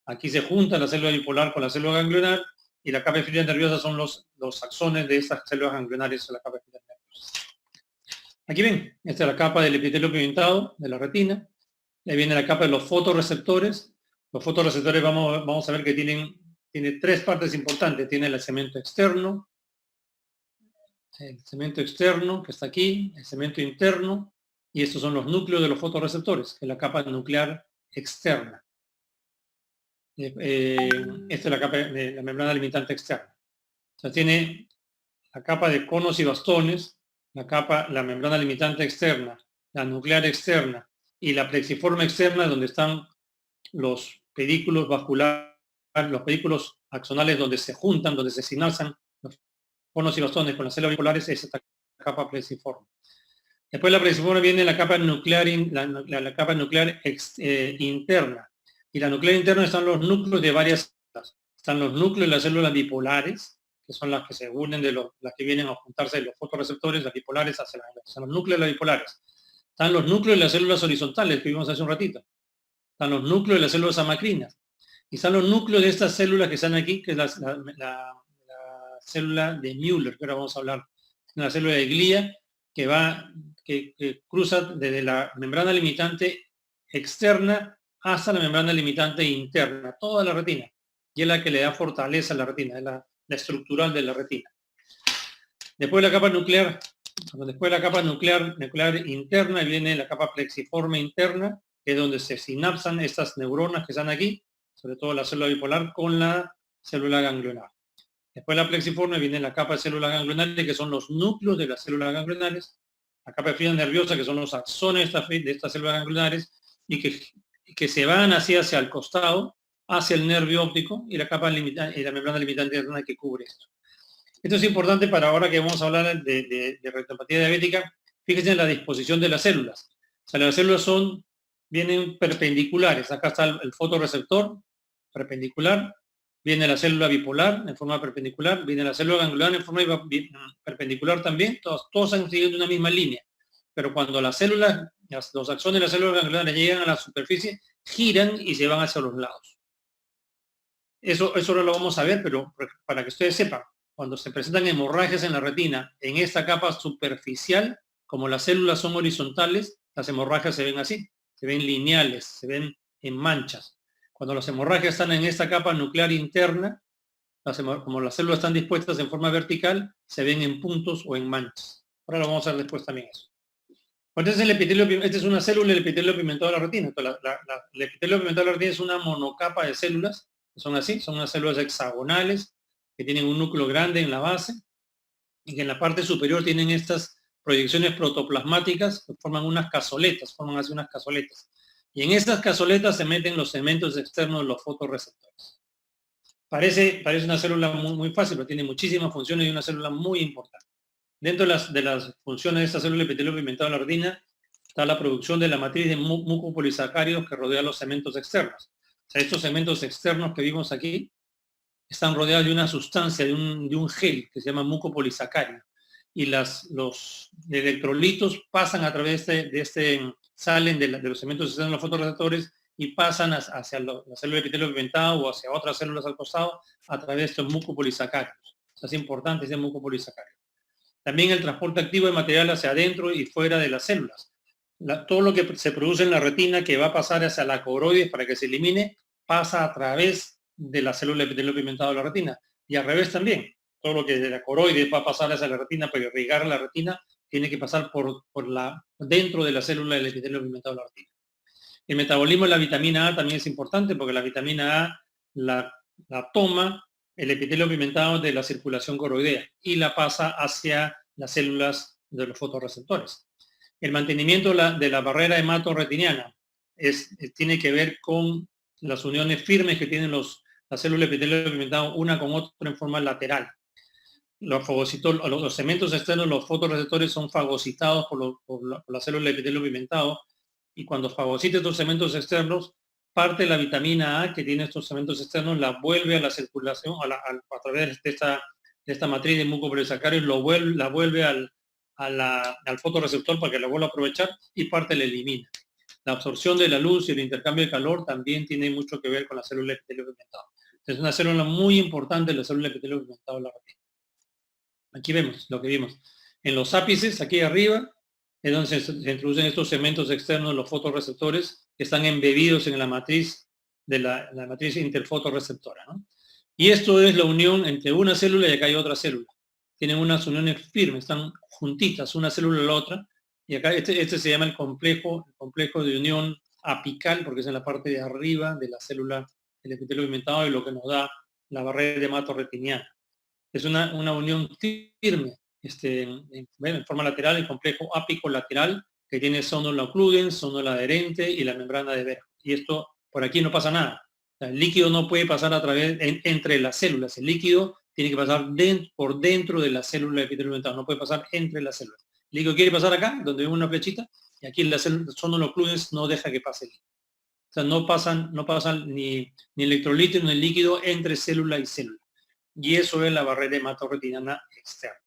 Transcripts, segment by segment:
Aquí se junta la célula bipolar con la célula ganglionar y la capa epitelioide nerviosa son los axones de estas células ganglionares de la capa epitelioide nerviosa. Aquí ven, esta es la capa del epitelio pigmentado de la retina. Ahí viene la capa de los fotorreceptores. Los fotorreceptores vamos a ver que tiene tres partes importantes. Tiene el segmento externo, que está aquí, el segmento interno, y estos son los núcleos de los fotorreceptores, que es la capa nuclear externa. Esta es la capa de la membrana limitante externa. O sea, tiene la capa de conos y bastones, la membrana limitante externa, la nuclear externa y la plexiforme externa, donde están los pedículos vasculares, los pedículos axonales donde se juntan, donde se sinapsan los conos y bastones con las células bipolares, es esta capa plexiforme. Después de la plexiforme viene la capa nuclear, la capa nuclear interna. Y la nuclear interna están los núcleos de varias células. Están los núcleos de las células bipolares, que son las que se unen las que vienen a juntarse de los fotorreceptores, las bipolares son los núcleos de las bipolares. Están los núcleos de las células horizontales que vimos hace un ratito. Están los núcleos de las células amacrinas. Y están los núcleos de estas células que están aquí, que es la célula de Müller, que ahora vamos a hablar. Una célula de glía que cruza desde la membrana limitante externa hasta la membrana limitante interna, toda la retina. Y es la que le da fortaleza a la retina, es la estructural de la retina. Después de la capa nuclear, interna, viene la capa plexiforme interna, que es donde se sinapsan estas neuronas que están aquí, sobre todo la célula bipolar, con la célula ganglionar. Después de la plexiforme viene la capa de células ganglionares, que son los núcleos de las células ganglionares, la capa epitelioide nerviosa, que son los axones de estas células ganglionares, y que se van hacia el costado, hacia el nervio óptico, y la capa limitante, y la membrana limitante interna que cubre esto. Esto es importante para ahora que vamos a hablar de retinopatía diabética. Fíjense en la disposición de las células. O sea, las células vienen perpendiculares. Acá está el fotorreceptor perpendicular, viene la célula bipolar en forma perpendicular, viene la célula ganglionar en forma perpendicular también, todos han seguido una misma línea. Pero cuando las células, los axones de las células ganglionares llegan a la superficie, giran y se van hacia los lados. Eso no lo vamos a ver, pero para que ustedes sepan, cuando se presentan hemorragias en la retina, en esta capa superficial, como las células son horizontales, las hemorragias se ven así, se ven lineales, se ven en manchas. Cuando las hemorragias están en esta capa nuclear interna, como las células están dispuestas en forma vertical, se ven en puntos o en manchas. Ahora lo vamos a ver después también eso. Entonces esta es una célula del epitelio pigmentado de la retina. El epitelio pigmentado de la retina es una monocapa de células, que son así, son unas células hexagonales, que tienen un núcleo grande en la base, y que en la parte superior tienen estas proyecciones protoplasmáticas que forman unas cazoletas, Y en estas cazoletas se meten los segmentos externos de los fotorreceptores. Parece una célula muy fácil, pero tiene muchísimas funciones y una célula muy importante. Dentro de las funciones de esta célula epitelio pigmentado de la retina está la producción de la matriz de mucopolisacáridos que rodea los segmentos externos. O sea, estos segmentos externos que vimos aquí están rodeados de una sustancia, de un gel que se llama mucopolisacárido. Y los electrolitos pasan a través salen de los segmentos externos de los fotorreceptores y pasan hacia la célula epitelio pigmentado o hacia otras células al costado a través de estos mucopolisacáridos. O sea, es importante ese mucopolisacárido. También el transporte activo de material hacia adentro y fuera de las células. Todo lo que se produce en la retina que va a pasar hacia la coroides para que se elimine, pasa a través de la célula epitelio pigmentado de la retina. Y al revés también. Todo lo que de la coroides va a pasar hacia la retina para irrigar la retina, tiene que pasar dentro de la célula del epitelio pigmentado de la retina. El metabolismo de la vitamina A también es importante porque la vitamina A la toma el epitelio pigmentado de la circulación coroidea y la pasa hacia las células de los fotorreceptores. El mantenimiento de la barrera hematorretiniana tiene que ver con las uniones firmes que tienen las células de epitelio pigmentado una con otra en forma lateral. Los segmentos externos, los fotorreceptores son fagocitados por la célula de epitelio pigmentado, y cuando fagocita estos segmentos externos, parte de la vitamina A que tiene estos segmentos externos la vuelve a la circulación a través de esta matriz de mucopolisacáridos, la vuelve al fotorreceptor para que la vuelva a aprovechar y parte la elimina. la absorción de la luz y el intercambio de calor también tiene mucho que ver con la célula epitelio pigmentado. Es una célula muy importante, la célula epitelio pigmentado de la retina. Aquí vemos lo que vimos. En los ápices, aquí arriba, es donde se introducen estos segmentos externos, los fotorreceptores, que están embebidos en la matriz de la matriz interfotorreceptora, ¿no? Y esto es la unión entre una célula y acá hay otra célula. Tienen unas uniones firmes, están juntitas, una célula a la otra. Y acá este se llama el complejo de unión apical, porque es en la parte de arriba de la célula del epitelio pigmentado y lo que nos da la barrera hematorretiniana. Es una unión firme, en forma lateral, el complejo ápico lateral, que tiene zónula ocludens, zónula adherente y la membrana de Berg. Y esto, por aquí no pasa nada. O sea, el líquido no puede pasar a través, entre las células. El líquido tiene que pasar por dentro de la célula epitelio pigmentado, no puede pasar entre las células. El líquido quiere pasar acá, donde hay una flechita, y aquí la zónula ocludens no deja que pase el líquido. O sea, no pasan ni electrolitos ni el líquido entre célula y célula. Y eso es la barrera hematorretiniana externa.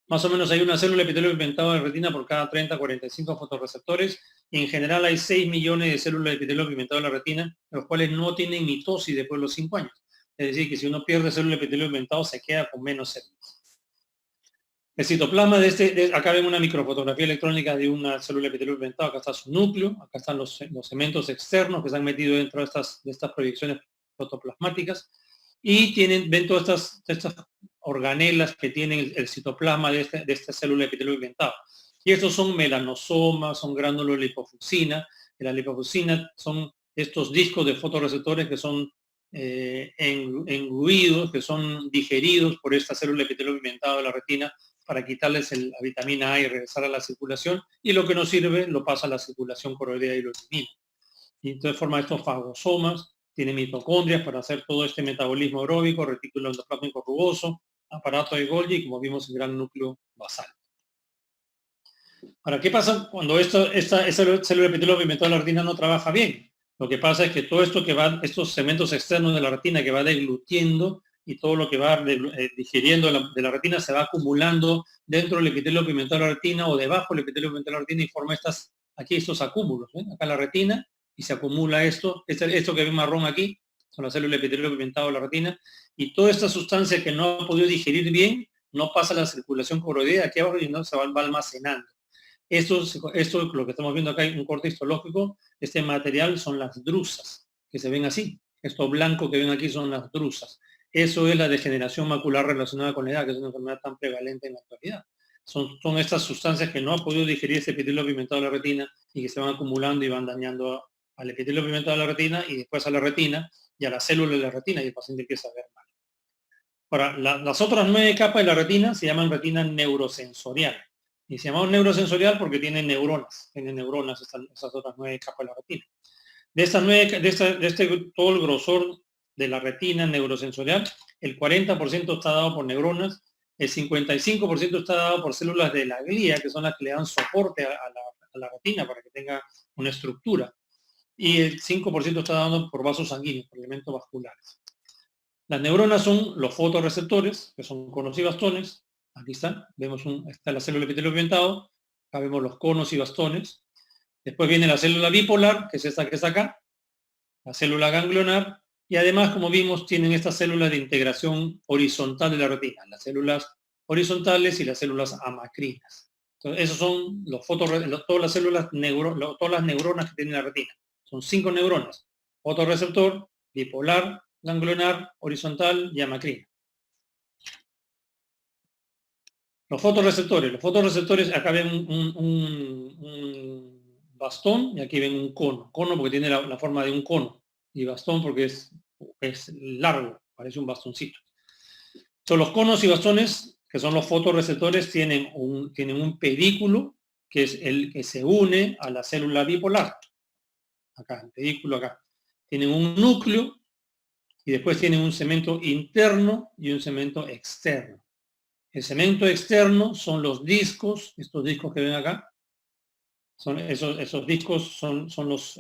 Más o menos hay una célula epitelio pigmentado de retina por cada 30 a 45 fotorreceptores, y en general hay 6 millones de células de epitelio pigmentado de la retina, los cuales no tienen mitosis después de los 5 años. Es decir, que si uno pierde célula de epitelio pigmentado, se queda con menos células. El citoplasma acá ven una microfotografía electrónica de una célula de epitelio pigmentado, acá está su núcleo, acá están los segmentos externos que se han metido dentro de estas proyecciones fotoplasmáticas, y ven todas estas organelas que tienen el citoplasma de esta célula de epitelio pigmentado. Y estos son melanosomas, son gránulos de lipofuscina. La lipofuscina son estos discos de fotorreceptores que son engruidos, que son digeridos por esta célula de epitelio pigmentado de la retina para quitarles la vitamina A y regresar a la circulación, y lo que nos sirve lo pasa a la circulación coroidea y lo elimina. Y entonces forma estos fagosomas, tiene mitocondrias para hacer todo este metabolismo aeróbico, retículo endoplasmico rugoso, aparato de Golgi y, como vimos, el gran núcleo basal. Ahora, ¿qué pasa cuando esta célula epitelio pigmentado de la retina no trabaja bien? Lo que pasa es que todo esto estos segmentos externos de la retina que va deglutiendo y todo lo que va digiriendo de la retina se va acumulando dentro del epitelio pigmentado de la retina o debajo del epitelio pigmentado de la retina y forma estos acúmulos. ¿Ven? Acá la retina, y se acumula esto que ven marrón aquí, son las células de epitelio pigmentado de la retina, y toda esta sustancia que no ha podido digerir bien no pasa a la circulación coroidea aquí abajo y no se va almacenando. Esto, lo que estamos viendo acá, hay un corte histológico, este material son las drusas, que se ven así. Esto blanco que ven aquí son las drusas. Eso es la degeneración macular relacionada con la edad, que es una enfermedad tan prevalente en la actualidad. Son estas sustancias que no ha podido digerir este epitelio pigmentado de la retina y que se van acumulando y van dañando al epitelio pigmentado de la retina y después a la retina y a la célula de la retina, y el paciente empieza a ver mal. Ahora, las otras 9 capas de la retina se llaman retina neurosensorial. Y se llama neurosensorial porque tienen neuronas esas otras 9 capas de la retina. De estas 9, todo el grosor de la retina neurosensorial, el 40% está dado por neuronas, el 55% está dado por células de la glía, que son las que le dan soporte a la retina para que tenga una estructura. Y el 5% está dado por vasos sanguíneos, por elementos vasculares. Las neuronas son los fotorreceptores, que son conos y bastones. Aquí están, está la célula epitelio pigmentado, acá vemos los conos y bastones. Después viene la célula bipolar, que es esta que está acá, la célula ganglionar, y además, como vimos, tienen estas células de integración horizontal de la retina, las células horizontales y las células amacrinas. Entonces, esos son todas las células, todas las neuronas que tiene la retina. Son 5 neuronas: fotorreceptor, bipolar, ganglionar, horizontal y amacrina. Los fotorreceptores, acá ven un bastón y aquí ven un cono. Cono porque tiene la forma de un cono, y bastón porque es largo, parece un bastoncito. Son los conos y bastones, que son los fotorreceptores, tienen un pedículo que es el que se une a la célula bipolar. Acá, el pedículo acá. Tienen un núcleo y después tienen un segmento interno y un segmento externo. El segmento externo son los discos, estos discos que ven acá. Esos discos son los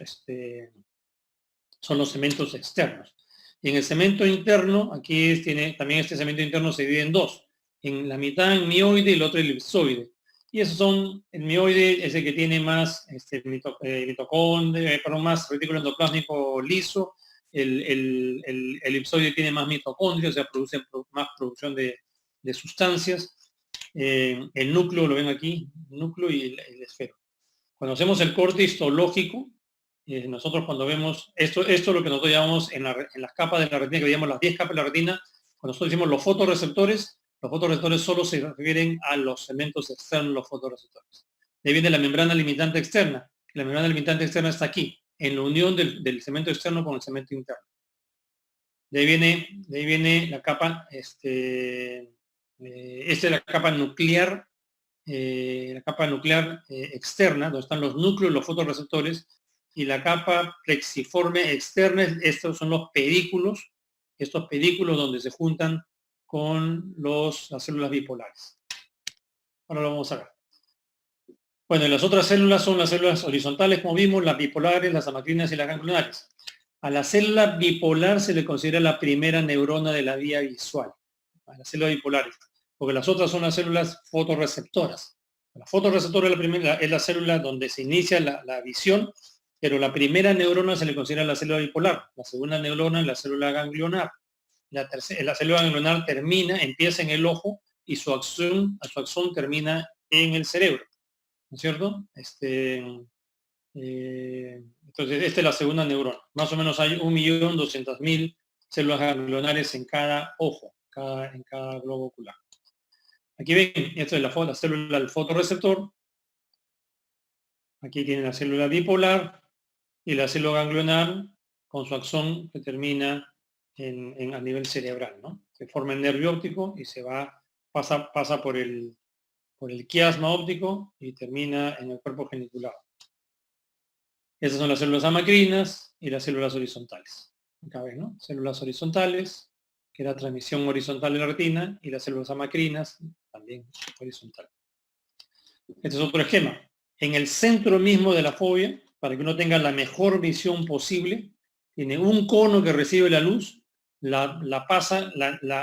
segmentos externos. Y en el segmento interno, también este segmento interno se divide en 2. En la mitad en mioide y el otro elipsoide. Y esos son, el mioide es el que tiene más mitocondria, perdón, más retículo endoplásmico liso, el elipsoide tiene más mitocondria, o sea, produce más producción de sustancias. El núcleo, lo ven aquí, el núcleo y el esfero. Cuando hacemos el corte histológico, nosotros cuando vemos, esto es lo que nosotros llamamos en las capas de la retina, que llamamos las 10 capas de la retina, cuando nosotros decimos los fotorreceptores solo se refieren a los segmentos externos, los fotorreceptores. De ahí viene la membrana limitante externa. La membrana limitante externa está aquí, en la unión del segmento externo con el segmento interno. De ahí viene la capa, esta es la capa nuclear externa, donde están los núcleos, los fotorreceptores, y la capa plexiforme externa, estos son los pedículos, estos pedículos donde se juntan con las células bipolares. Ahora lo vamos a ver. Bueno, y las otras células son las células horizontales, como vimos, las bipolares, las amacrinas y las ganglionares. A la célula bipolar se le considera la primera neurona de la vía visual, a las células bipolares, porque las otras son las células fotorreceptoras. La fotorreceptora es la célula donde se inicia la visión, pero la primera neurona se le considera la célula bipolar, la segunda neurona es la célula ganglionar. La célula ganglionar empieza en el ojo y su acción termina en el cerebro, ¿no es cierto? Entonces, esta es la segunda neurona. Más o menos hay 1.200.000 células ganglionares en cada ojo, en cada globo ocular. Aquí ven, esto es la célula del fotorreceptor. Aquí tiene la célula bipolar y la célula ganglionar con su axón que termina a nivel cerebral, ¿no? Se forma el nervio óptico y pasa por el quiasma óptico y termina en el cuerpo geniculado. Estas son las células amacrinas y las células horizontales. Acá ven, ¿no? Células horizontales, que era transmisión horizontal de la retina, y las células amacrinas, también horizontal. Este es otro esquema. En el centro mismo de la fovea, para que uno tenga la mejor visión posible, tiene un cono que recibe la luz, la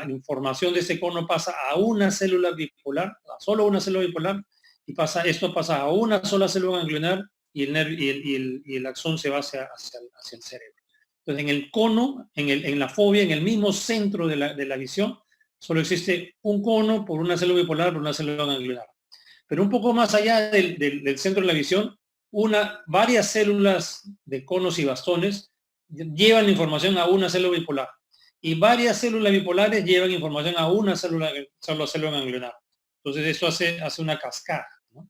información de ese cono pasa a una célula bipolar, a solo una célula bipolar, y esto pasa a una sola célula ganglionar y el axón se va hacia el cerebro. Entonces, en el cono, en la fovea, en el mismo centro de la visión, solo existe un cono por una célula bipolar, por una célula ganglionar. Pero un poco más allá del centro de la visión, varias células de conos y bastones llevan la información a una célula bipolar. Y varias células bipolares llevan información a una célula ganglionar. Entonces, eso hace una cascada, ¿no?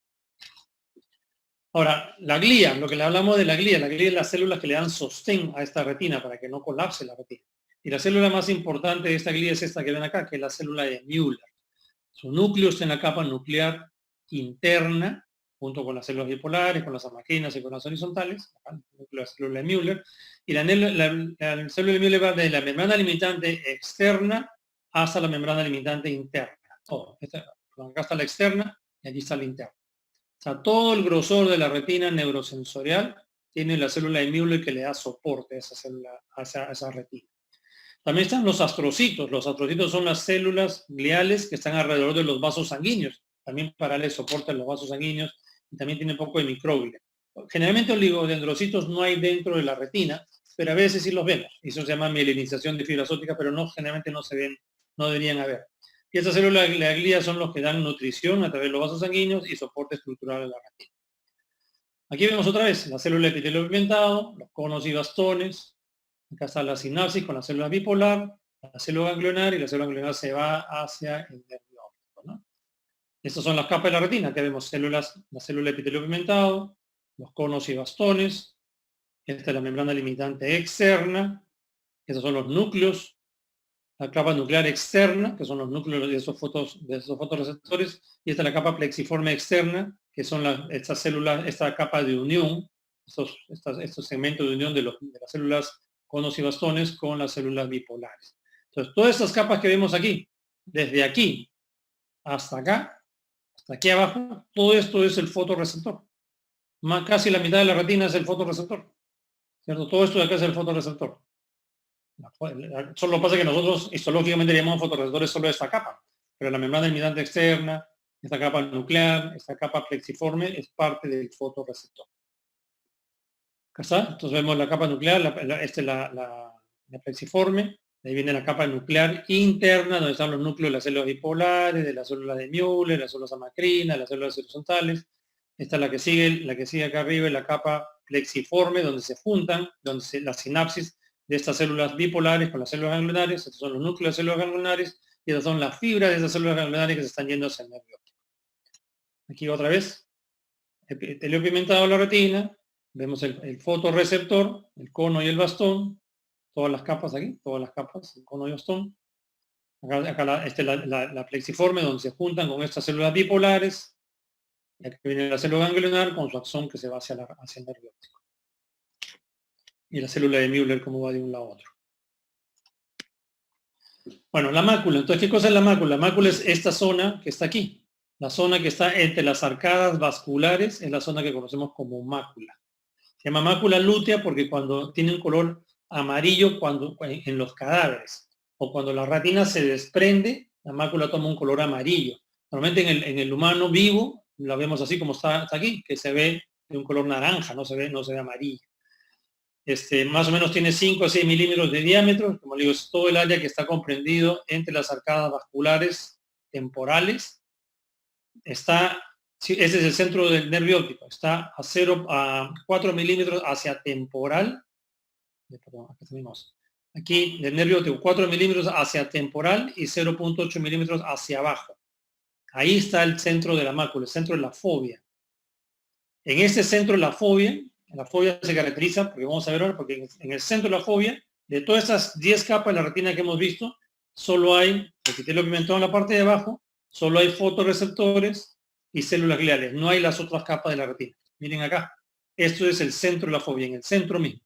Ahora, la glía, lo que le hablamos de la glía es las células que le dan sostén a esta retina para que no colapse la retina. Y la célula más importante de esta glía es esta que ven acá, que es la célula de Müller. Su núcleo está en la capa nuclear interna, junto con las células bipolares, con las amacrinas y con las horizontales, la célula de Müller, y la célula de Müller va desde la membrana limitante externa hasta la membrana limitante interna. Acá está la externa y aquí está la interna. O sea, todo el grosor de la retina neurosensorial tiene la célula de Müller que le da soporte a esa célula, a esa retina. También están los astrocitos. Los astrocitos son las células gliales que están alrededor de los vasos sanguíneos. También para darle soporte a los vasos sanguíneos y también tiene un poco de microglia. Generalmente oligodendrocitos no hay dentro de la retina, pero a veces sí los vemos. Y eso se llama mielinización de fibras ópticas, pero generalmente no se ven, no deberían haber. Y estas células de la glía son los que dan nutrición a través de los vasos sanguíneos y soporte estructural a la retina. Aquí vemos otra vez la célula de epitelio pigmentado, los conos y bastones. Acá está la sinapsis con la célula bipolar, la célula ganglionar, y la célula ganglionar se va hacia el nervio óptico, ¿no? Estas son las capas de la retina. Acá vemos la célula de epitelio pigmentado, los conos y bastones. Esta es la membrana limitante externa. Estos son los núcleos. La capa nuclear externa, que son los núcleos de esos fotorreceptores. Y esta es la capa plexiforme externa, que son estas células, esta capa de unión, estos segmentos de unión de las células conos y bastones con las células bipolares. Entonces, todas estas capas que vemos aquí, desde aquí hasta acá, hasta aquí abajo, todo esto es el fotorreceptor. Casi la mitad de la retina es el fotorreceptor, ¿cierto? Todo esto de acá es el fotorreceptor. Solo pasa que nosotros histológicamente llamamos fotorreceptores solo esta capa, pero la membrana limitante externa, Esta capa nuclear, esta capa plexiforme es parte del fotorreceptor. Acá está, entonces vemos la capa nuclear, la plexiforme, ahí viene la capa nuclear interna, donde están los núcleos de las células bipolares, de las células de Müller, las células amacrinas, las células horizontales. Esta es la que sigue acá arriba, es la capa plexiforme, donde se juntan, la sinapsis de estas células bipolares con las células ganglionares. Estos son los núcleos de células ganglionares, y estas son las fibras de esas células ganglionares que se están yendo hacia el nervio óptico. Aquí otra vez, epitelio pigmentado de la retina, vemos el fotorreceptor, el cono y el bastón, todas las capas aquí, todas las capas, el cono y bastón. Acá la plexiforme, donde se juntan con estas células bipolares. Y aquí viene la célula ganglionar con su axón que se va hacia el nervio óptico. Y la célula de Müller como va de un lado a otro. Bueno, la mácula. Entonces, ¿qué cosa es la mácula? La mácula es esta zona que está aquí. La zona que está entre las arcadas vasculares es la zona que conocemos como mácula. Se llama mácula lútea porque cuando tiene un color amarillo en los cadáveres, o cuando la retina se desprende, la mácula toma un color amarillo. Normalmente en el humano vivo la vemos así como está aquí, que se ve de un color naranja, no se ve amarillo. Más o menos tiene 5 a 6 milímetros de diámetro, como digo, es todo el área que está comprendido entre las arcadas vasculares temporales. Ese es el centro del nervio óptico, está a 4 milímetros hacia temporal, aquí del nervio óptico, 4 milímetros hacia temporal y 0.8 milímetros hacia abajo. Ahí está el centro de la mácula, el centro de la fobia. En este centro de la fobia se caracteriza, porque vamos a ver ahora, porque en el centro de la fobia, de todas estas 10 capas de la retina que hemos visto, solo hay epitelio pigmentado en la parte de abajo, solo hay fotorreceptores y células gliales. No hay las otras capas de la retina. Miren acá. Esto es el centro de la fobia, en el centro mismo.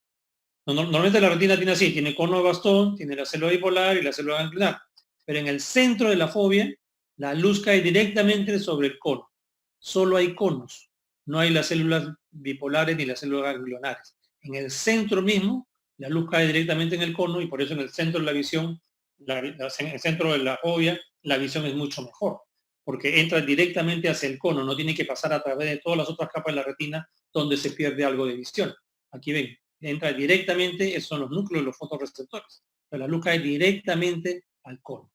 Normalmente la retina tiene así, tiene cono de bastón, tiene la célula bipolar y la célula ganglionar. Pero en el centro de la fobia, la luz cae directamente sobre el cono. Solo hay conos. No hay las células bipolares ni las células ganglionares. En el centro mismo, la luz cae directamente en el cono y por eso en el centro de la visión, en el centro de la fobia, la visión es mucho mejor, porque entra directamente hacia el cono, no tiene que pasar a través de todas las otras capas de la retina donde se pierde algo de visión. Aquí ven, entra directamente, esos son los núcleos de los fotorreceptores, pero la luz cae directamente al cono.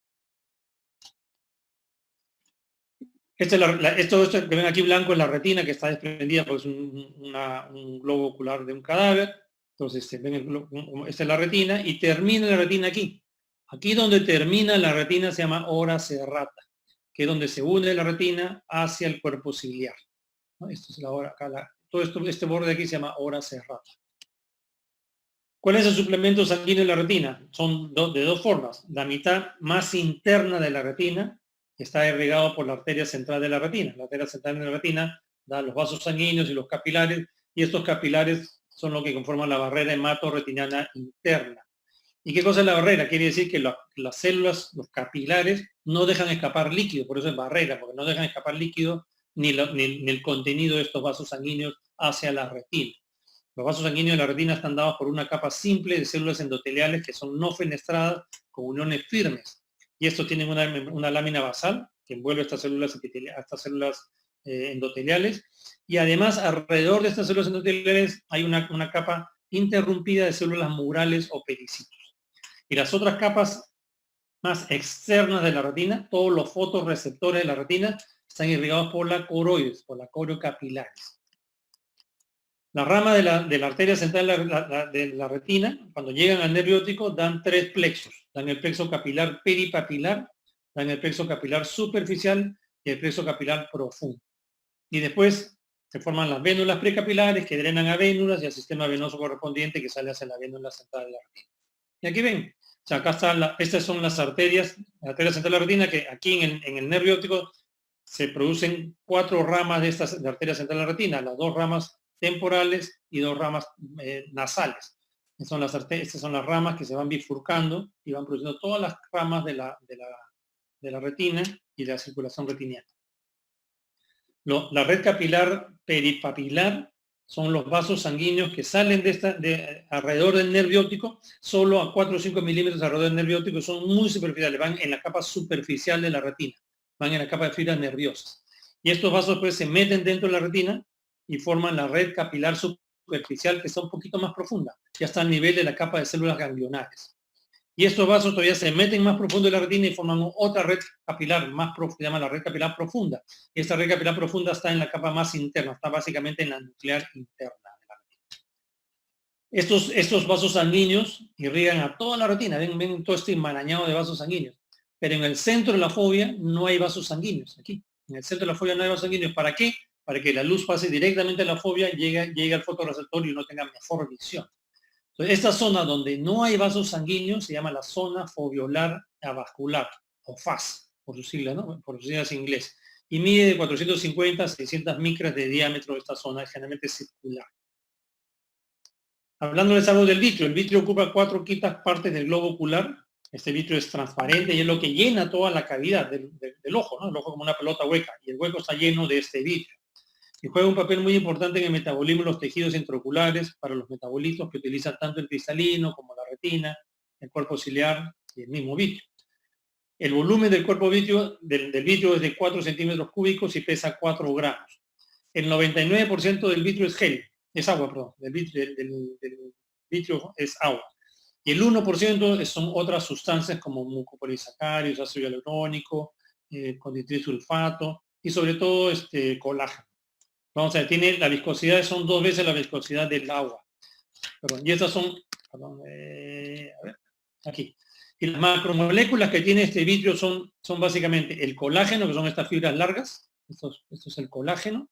Esto que ven aquí blanco es la retina que está desprendida porque es un globo ocular de un cadáver. Entonces, esta es la retina y termina la retina aquí. Aquí donde termina la retina se llama ora serrata, que es donde se une la retina hacia el cuerpo ciliar. ¿No? Esto es la ora, acá este borde de aquí se llama ora serrata. ¿Cuál es el suplemento sanguíneo de la retina? Son de dos formas. La mitad más interna de la retina está irrigado por la arteria central de la retina. La arteria central de la retina da los vasos sanguíneos y los capilares, y estos capilares son lo que conforman la barrera hematorretiniana interna. ¿Y qué cosa es la barrera? Quiere decir que las células, los capilares, no dejan escapar líquido, por eso es barrera, porque no dejan escapar líquido ni el contenido de estos vasos sanguíneos hacia la retina. Los vasos sanguíneos de la retina están dados por una capa simple de células endoteliales que son no fenestradas con uniones firmes. Y estos tienen una lámina basal que envuelve estas células endoteliales. Y además, alrededor de estas células endoteliales hay una capa interrumpida de células murales o pericitos. Y las otras capas más externas de la retina, todos los fotorreceptores de la retina, están irrigados por la coroides, por la coriocapilares. La rama de la arteria central de la retina, cuando llegan al nervio óptico, dan 3 plexos. Dan el plexo capilar peripapilar, dan el plexo capilar superficial y el plexo capilar profundo. Y después se forman las vénulas precapilares que drenan a vénulas y al sistema venoso correspondiente que sale hacia la vénula central de la retina. Y aquí ven, o sea, acá están estas son las arterias, la arteria central de la retina, que aquí en el nervio óptico se producen 4 ramas de arteria central de la retina, las 2 ramas temporales y 2 ramas nasales. Estas son las ramas que se van bifurcando y van produciendo todas las ramas de la retina y de la circulación retiniana. La red capilar peripapilar son los vasos sanguíneos que salen alrededor del nervio óptico, solo a 4 o 5 milímetros alrededor del nervio óptico, son muy superficiales, van en la capa superficial de la retina, van en la capa de fibras nerviosas. Y estos vasos pues se meten dentro de la retina y forman la red capilar superficial, que está un poquito más profunda, ya está al nivel de la capa de células ganglionares. Y estos vasos todavía se meten más profundo en la retina y forman otra red capilar más profunda, se llama la red capilar profunda. Y esta red capilar profunda está en la capa más interna, está básicamente en la nuclear interna de la retina. Estos vasos sanguíneos irrigan a toda la retina, ven todo este enmarañado de vasos sanguíneos. Pero en el centro de la fobia no hay vasos sanguíneos, aquí. En el centro de la fobia no hay vasos sanguíneos. ¿Para qué? Para que la luz pase directamente a la fobia, llegue al fotorreceptor y uno tenga mejor visión. Entonces, esta zona donde no hay vasos sanguíneos se llama la zona fobiolar avascular, o FAS, por sus siglas, ¿no? Por sus siglas en inglés. Y mide de 450 a 600 micras de diámetro esta zona, es generalmente circular. Hablándoles algo del vitrio, el vitrio ocupa 4/5 partes del globo ocular. Este vitrio es transparente y es lo que llena toda la cavidad del ojo, ¿no? El ojo como una pelota hueca, y el hueco está lleno de este vitrio. Y juega un papel muy importante en el metabolismo de los tejidos intraoculares para los metabolitos que utilizan tanto el cristalino como la retina, el cuerpo ciliar y el mismo vitrio. El volumen del cuerpo vitrio, del vitrio es de 4 centímetros cúbicos y pesa 4 gramos. El 99% del vitrio es gel, es agua, perdón, del vitrio es agua. Y el 1% son otras sustancias como mucopolisacáridos, ácido hialurónico, condroitin-sulfato y sobre todo colágeno. Vamos a ver, tiene la viscosidad, son 2 veces la viscosidad del agua. Perdón, y estas son, perdón, a ver, aquí. Y las macromoléculas que tiene este vitrio son básicamente el colágeno, que son estas fibras largas, esto es el colágeno,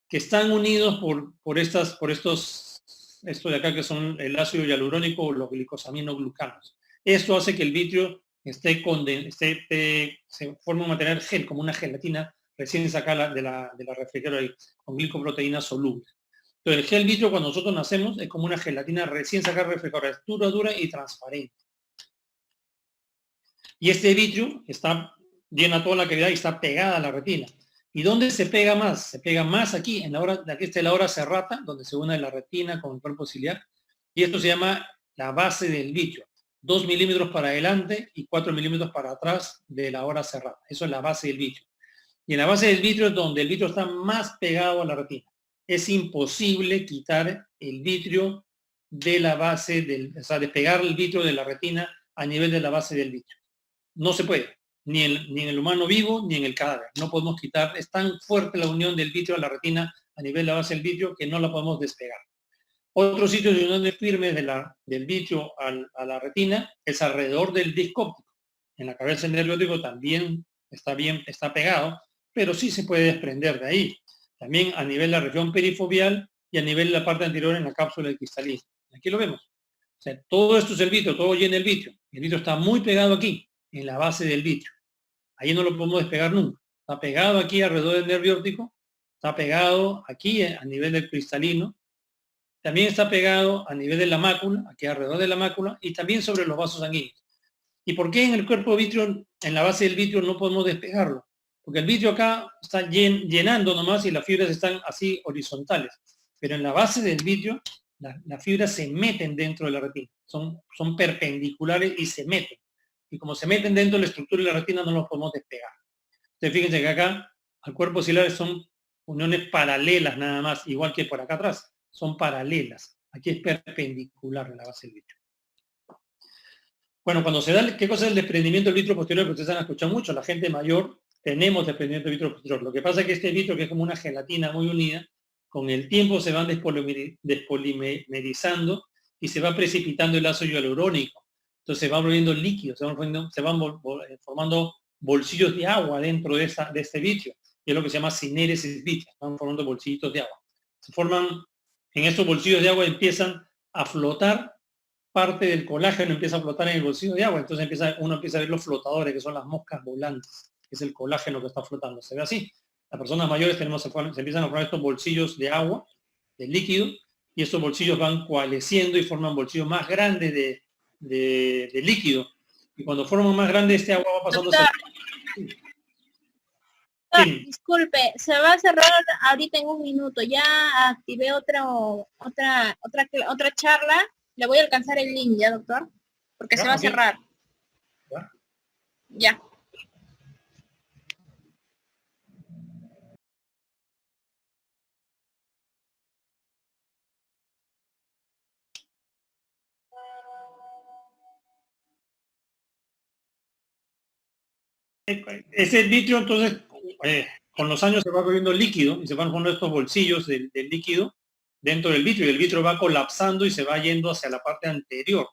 que están unidos por estos de acá que son el ácido hialurónico o los glicosaminoglucanos. Esto hace que el vitrio se forme un material gel, como una gelatina recién sacada de la refrigeradora con glicoproteínas solubles. Entonces el gel vitrio cuando nosotros nacemos es como una gelatina recién sacada de la refrigeradora, es dura y transparente. Y este vitrio llena toda la cavidad y está pegada a la retina. ¿Y dónde se pega más? Se pega más aquí, aquí está la hora serrata, donde se une la retina con el cuerpo ciliar. Y esto se llama la base del vitrio. 2 milímetros para adelante y 4 milímetros para atrás de la hora serrata. Eso es la base del vitrio. Y en la base del vitrio es donde el vitrio está más pegado a la retina. Es imposible quitar el vitrio de la base o sea, despegar el vitrio de la retina a nivel de la base del vitrio. No se puede, ni en el humano vivo ni en el cadáver. No podemos quitar, es tan fuerte la unión del vitrio a la retina a nivel de la base del vitrio que no la podemos despegar. Otro sitio de unión firmes del vitrio a la retina es alrededor del disco óptico. En la cabeza del nervio óptico también está pegado, pero sí se puede desprender de ahí. También a nivel de la región perifobial y a nivel de la parte anterior en la cápsula del cristalino. Aquí lo vemos. O sea, todo esto es el vitrio, todo llena el vitrio. El vitrio está muy pegado aquí, en la base del vitrio. Ahí no lo podemos despegar nunca. Está pegado aquí alrededor del nervio óptico, está pegado aquí a nivel del cristalino, también está pegado a nivel de la mácula, aquí alrededor de la mácula, y también sobre los vasos sanguíneos. ¿Y por qué en el cuerpo vitrio, en la base del vitrio, no podemos despegarlo? Porque el vitrio acá está llenando nomás y las fibras están así horizontales. Pero en la base del vitrio, las fibras se meten dentro de la retina. Son perpendiculares y se meten. Y como se meten dentro de la estructura de la retina, no los podemos despegar. Entonces fíjense que acá al cuerpo ciliar son uniones paralelas nada más, igual que por acá atrás. Son paralelas. Aquí es perpendicular en la base del vitrio. Bueno, cuando se da, ¿qué cosa es el desprendimiento del vitrio posterior? Que ustedes han escuchado mucho, la gente mayor tenemos desprendimiento del vitrio posterior. Lo que pasa es que este vitrio, que es como una gelatina muy unida, con el tiempo se van despolimerizando y se va precipitando el ácido hialurónico. Entonces se van volviendo líquidos, se van formando bolsillos de agua dentro de este vitrio. Y es lo que se llama sinéresis vitrea, van formando bolsillitos de agua. Se forman, en estos bolsillos de agua empiezan a flotar parte del colágeno, empieza a flotar en el bolsillo de agua, entonces uno empieza a ver los flotadores, que son las moscas volantes, que es el colágeno que está flotando. Se ve así. Las personas mayores se empiezan a formar estos bolsillos de agua, de líquido, y estos bolsillos van coalesciendo y forman bolsillos más grandes de líquido. Y cuando forman más grande, este agua va pasando hacia... Disculpe, se va a cerrar ahorita en un minuto. Ya activé otra charla. Le voy a alcanzar el link, ¿ya, doctor? Porque se va a cerrar. Ya. ese vitrio, entonces, con los años se va volviendo líquido y se van poniendo estos bolsillos del líquido dentro del vitrio y el vitrio va colapsando y se va yendo hacia la parte anterior.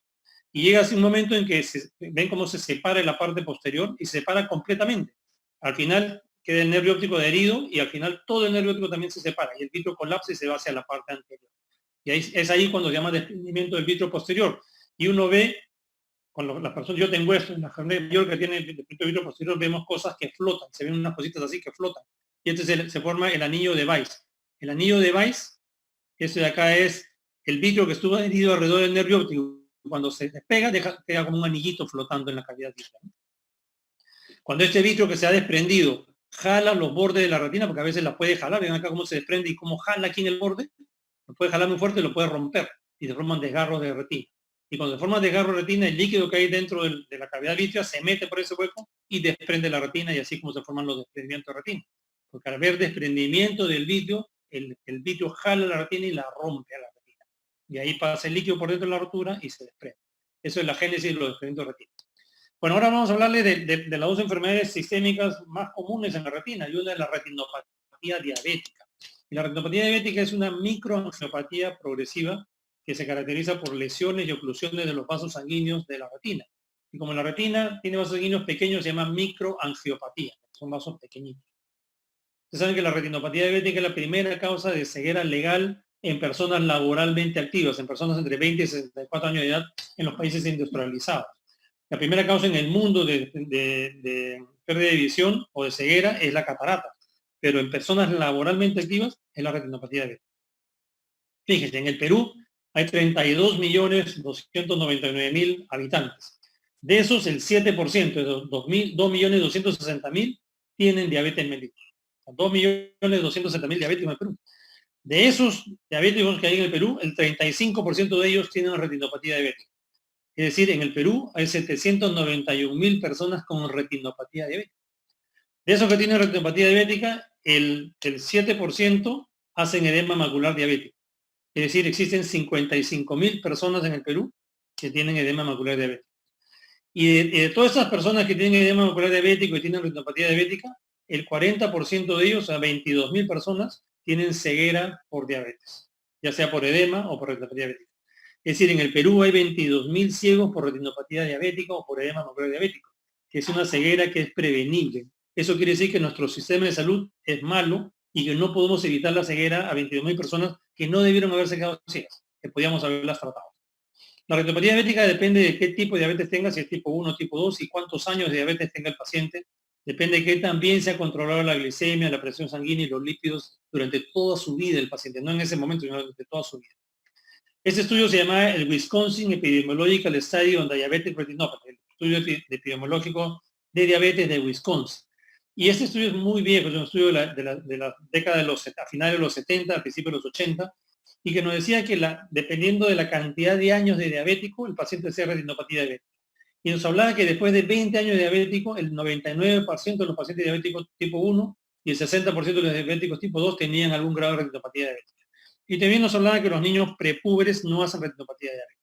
Y llega así un momento en que ven cómo se separa la parte posterior y se separa completamente. Al final queda el nervio óptico adherido y al final todo el nervio óptico también se separa y el vitrio colapsa y se va hacia la parte anterior. Y ahí, es ahí cuando se llama desprendimiento del vitrio posterior. Y uno ve, con las personas, yo tengo esto, en la gente mayor que tiene el vitrio posterior, vemos cosas que flotan, se ven unas cositas así que flotan. Y entonces se forma el anillo de Weiss. El anillo de Weiss, este de acá es el vitrio que estuvo adherido alrededor del nervio óptico. Cuando se despega, queda como un anillito flotando en la cavidad visual. Cuando este vitrio que se ha desprendido jala los bordes de la retina, porque a veces la puede jalar, ven acá cómo se desprende y cómo jala aquí en el borde, lo puede jalar muy fuerte y lo puede romper y se forman desgarros de retina. Y cuando se forma desgarro de retina, el líquido que hay dentro de la cavidad vitrea se mete por ese hueco y desprende la retina y así como se forman los desprendimientos de retina. Porque al haber desprendimiento del vitrio, el vitrio jala la retina y la rompe a la retina. Y ahí pasa el líquido por dentro de la rotura y se desprende. Eso es la génesis de los desprendimientos de retina. Bueno, ahora vamos a hablarle de las dos enfermedades sistémicas más comunes en la retina, y una es la retinopatía diabética. Y la retinopatía diabética es una microangiopatía progresiva que se caracteriza por lesiones y oclusiones de los vasos sanguíneos de la retina. Y como la retina tiene vasos sanguíneos pequeños, se llama microangiopatía, son vasos pequeñitos. Ustedes saben que la retinopatía diabética es la primera causa de ceguera legal en personas laboralmente activas, en personas entre 20 y 64 años de edad en los países industrializados. La primera causa en el mundo de pérdida de visión o de ceguera es la catarata, pero en personas laboralmente activas es la retinopatía diabética. Fíjense, en el Perú hay 32.299.000 habitantes. De esos, el 7%, de 2.260.000, tienen diabetes mellitus. 2.260.000 diabéticos en el Perú. De esos diabéticos que hay en el Perú, el 35% de ellos tienen retinopatía diabética. Es decir, en el Perú hay 791.000 personas con retinopatía diabética. De esos que tienen retinopatía diabética, el 7% hacen edema macular diabético. Es decir, existen 55.000 personas en el Perú que tienen edema macular diabético. Y de todas esas personas que tienen edema macular diabético y tienen retinopatía diabética, el 40% de ellos, o sea, 22.000 personas, tienen ceguera por diabetes, ya sea por edema o por retinopatía diabética. Es decir, en el Perú hay 22.000 ciegos por retinopatía diabética o por edema macular diabético, que es una ceguera que es prevenible. Eso quiere decir que nuestro sistema de salud es malo y que no podemos evitar la ceguera a 22.000 personas que no debieron haberse quedado ciegas, que podíamos haberlas tratado. La retinopatía diabética depende de qué tipo de diabetes tenga, si es tipo 1, tipo 2 y cuántos años de diabetes tenga el paciente. Depende de que también se ha controlado la glicemia, la presión sanguínea y los lípidos durante toda su vida el paciente, no en ese momento, sino durante toda su vida. Este estudio se llama el Wisconsin Epidemiological Study on Diabetic Retinopathy, el estudio epidemiológico de diabetes de Wisconsin. Y este estudio es muy viejo, es un estudio de la década de los, a finales de los 70, a principios de los 80, y que nos decía que dependiendo de la cantidad de años de diabético, el paciente hacía retinopatía diabética. Y nos hablaba que después de 20 años de diabético, el 99% de los pacientes diabéticos tipo 1 y el 60% de los diabéticos tipo 2 tenían algún grado de retinopatía diabética. Y también nos hablaba que los niños prepúberes no hacen retinopatía diabética.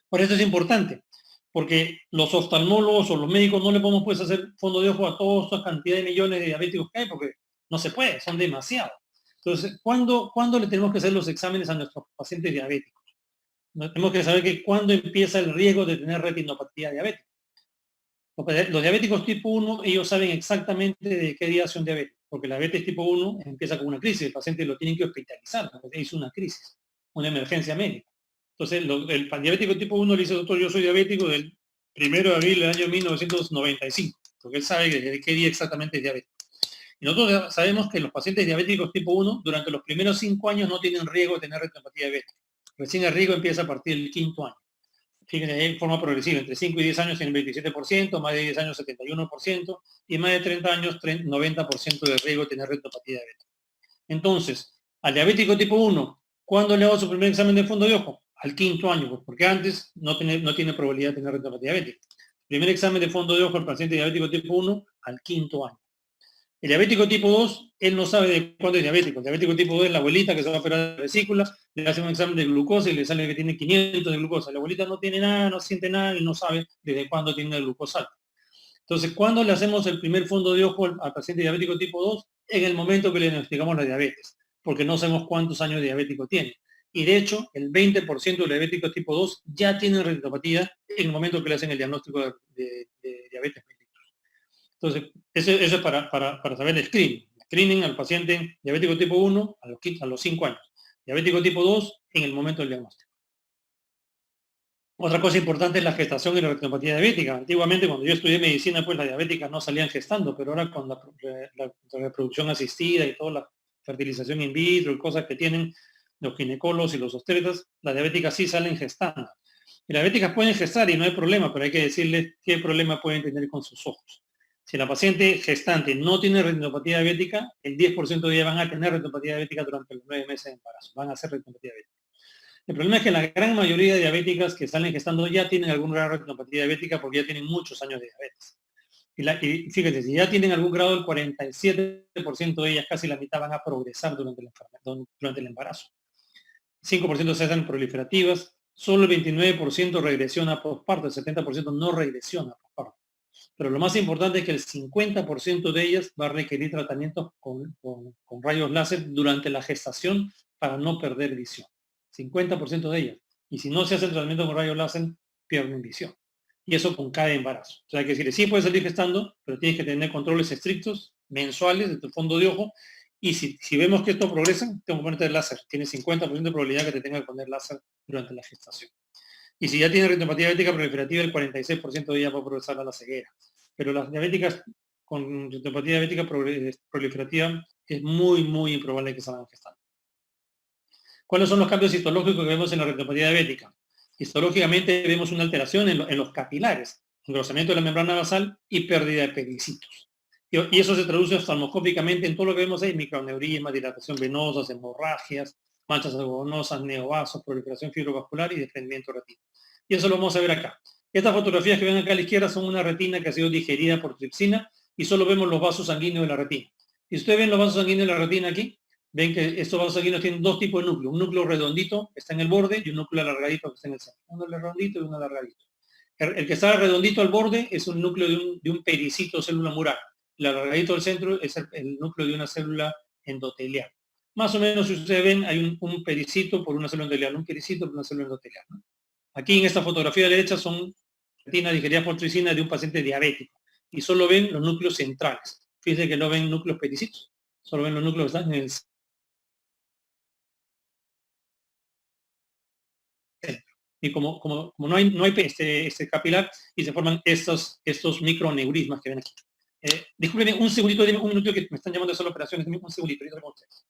Por eso es importante, porque los oftalmólogos o los médicos no le podemos pues hacer fondo de ojo a toda esta cantidad de millones de diabéticos que hay, porque no se puede, son demasiados. Entonces, ¿cuándo le tenemos que hacer los exámenes a nuestros pacientes diabéticos? Tenemos que saber que cuándo empieza el riesgo de tener retinopatía diabética. Los diabéticos tipo 1, ellos saben exactamente de qué día son diabéticos, porque la diabetes tipo 1 empieza con una crisis, el paciente lo tienen que hospitalizar, porque es una crisis, una emergencia médica. Entonces, el diabético tipo 1 le dice, doctor, yo soy diabético del 1 de abril del año 1995, porque él sabe de qué día exactamente es diabético. Y nosotros sabemos que los pacientes diabéticos tipo 1, durante los primeros 5 años no tienen riesgo de tener retinopatía diabética. Recién el riesgo empieza a partir del 5º año. Fíjense, en forma progresiva, entre 5 y 10 años tienen 27%, más de 10 años 71%, y más de 30 años 90% de riesgo de tener retinopatía diabética. Entonces, al diabético tipo 1, ¿cuándo le hago su primer examen de fondo de ojo? Al 5º año, porque antes no tiene probabilidad de tener retinopatía diabética. Primer examen de fondo de ojo al paciente diabético tipo 1 al 5º año. El diabético tipo 2, él no sabe de cuándo es diabético. El diabético tipo 2 es la abuelita que se va a operar de vesícula, le hace un examen de glucosa y le sale que tiene 500 de glucosa. La abuelita no tiene nada, no siente nada y no sabe desde cuándo tiene el glucosa alta. Entonces, ¿cuándo le hacemos el primer fondo de ojo al paciente diabético tipo 2? En el momento que le diagnosticamos la diabetes, porque no sabemos cuántos años diabético tiene. Y de hecho, el 20% de diabéticos tipo 2 ya tienen retinopatía en el momento que le hacen el diagnóstico de diabetes mellitus. Entonces, eso es para saber el screening. Screening al paciente diabético tipo 1 a los 5 años. Diabético tipo 2 en el momento del diagnóstico. Otra cosa importante es la gestación y la retinopatía diabética. Antiguamente, cuando yo estudié medicina, pues las diabéticas no salían gestando, pero ahora con la reproducción asistida y toda la fertilización in vitro y cosas que tienen los ginecólogos y los obstetras, las diabéticas sí salen gestando. Y las diabéticas pueden gestar y no hay problema, pero hay que decirles qué problema pueden tener con sus ojos. Si la paciente gestante no tiene retinopatía diabética, el 10% de ellas van a tener retinopatía diabética durante los 9 meses de embarazo. Van a hacer retinopatía diabética. El problema es que la gran mayoría de diabéticas que salen gestando ya tienen algún grado de retinopatía diabética porque ya tienen muchos años de diabetes. Y fíjate, si ya tienen algún grado, el 47% de ellas, casi la mitad, van a progresar durante el embarazo. 5% se hacen proliferativas, solo el 29% regresiona a posparto, el 70% no regresiona a posparto. Pero lo más importante es que el 50% de ellas va a requerir tratamientos con rayos láser durante la gestación para no perder visión. 50% de ellas. Y si no se hace el tratamiento con rayos láser, pierden visión. Y eso con cada embarazo. O sea, que decir, sí puedes salir gestando, pero tienes que tener controles estrictos, mensuales, de tu fondo de ojo. Y si vemos que esto progresa, tengo que ponerte el láser. Tienes 50% de probabilidad que te tenga que poner láser durante la gestación. Y si ya tiene retinopatía diabética proliferativa, el 46% de ellas va a progresar a la ceguera. Pero las diabéticas con retinopatía diabética proliferativa es muy, muy improbable que salgan gestando. ¿Cuáles son los cambios histológicos que vemos en la retinopatía diabética? Histológicamente vemos una alteración en los capilares, engrosamiento de la membrana basal y pérdida de pericitos. Y eso se traduce oftalmoscópicamente en todo lo que vemos ahí, microneurisma, dilatación venosa, hemorragias, manchas algodonosas, neovasos, proliferación fibrovascular y desprendimiento retina. Y eso lo vamos a ver acá. Estas fotografías que ven acá a la izquierda son una retina que ha sido digerida por tripsina y solo vemos los vasos sanguíneos de la retina. Y ustedes ven los vasos sanguíneos de la retina aquí, ven que estos vasos sanguíneos tienen dos tipos de núcleo. Un núcleo redondito que está en el borde y un núcleo alargadito que está en el centro. Uno redondito y uno alargadito. El que está redondito al borde es un núcleo de un pericito célula mural. El alargadito del centro es el núcleo de una célula endotelial. Más o menos, si ustedes ven, hay un pericito por una célula endotelial, un pericito por una célula endotelial, ¿no? Aquí en esta fotografía de la derecha son retinas digeridas por tricina de un paciente diabético. Y solo ven los núcleos centrales. Fíjense que no ven núcleos pericitos. Solo ven los núcleos que están en el centro. Y como no hay este capilar y se forman estos microneurismas que ven aquí. Disculpen un segundito, un minuto que me están llamando a hacer operaciones, un segundito, yo con ustedes.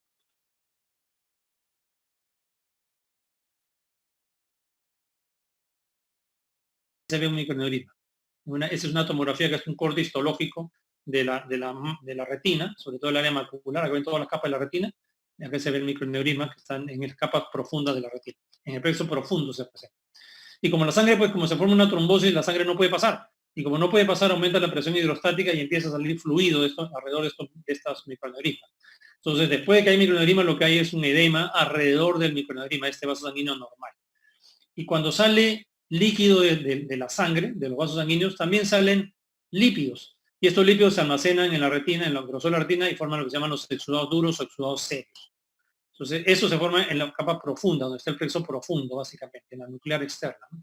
Se ve un microneurisma. Esa es una tomografía que es un corte histológico de la retina, sobre todo el área macular, acá ven todas las capas de la retina, y acá se ve el microneurisma que están en las capas profundas de la retina. En el plexo profundo se presenta. Y como la sangre, pues como se forma una trombosis, la sangre no puede pasar. Y como no puede pasar, aumenta la presión hidrostática y empieza a salir fluido alrededor de estas microneurismas. Entonces, después de que hay microneurisma, lo que hay es un edema alrededor del microneurisma, este vaso sanguíneo normal. Y cuando sale líquido de la sangre, de los vasos sanguíneos, también salen lípidos. Y estos lípidos se almacenan en la retina, en el grosor de la retina, y forman lo que se llaman los exudados duros o exudados serios. Entonces, eso se forma en la capa profunda, donde está el plexo profundo, básicamente, en la nuclear externa, ¿no?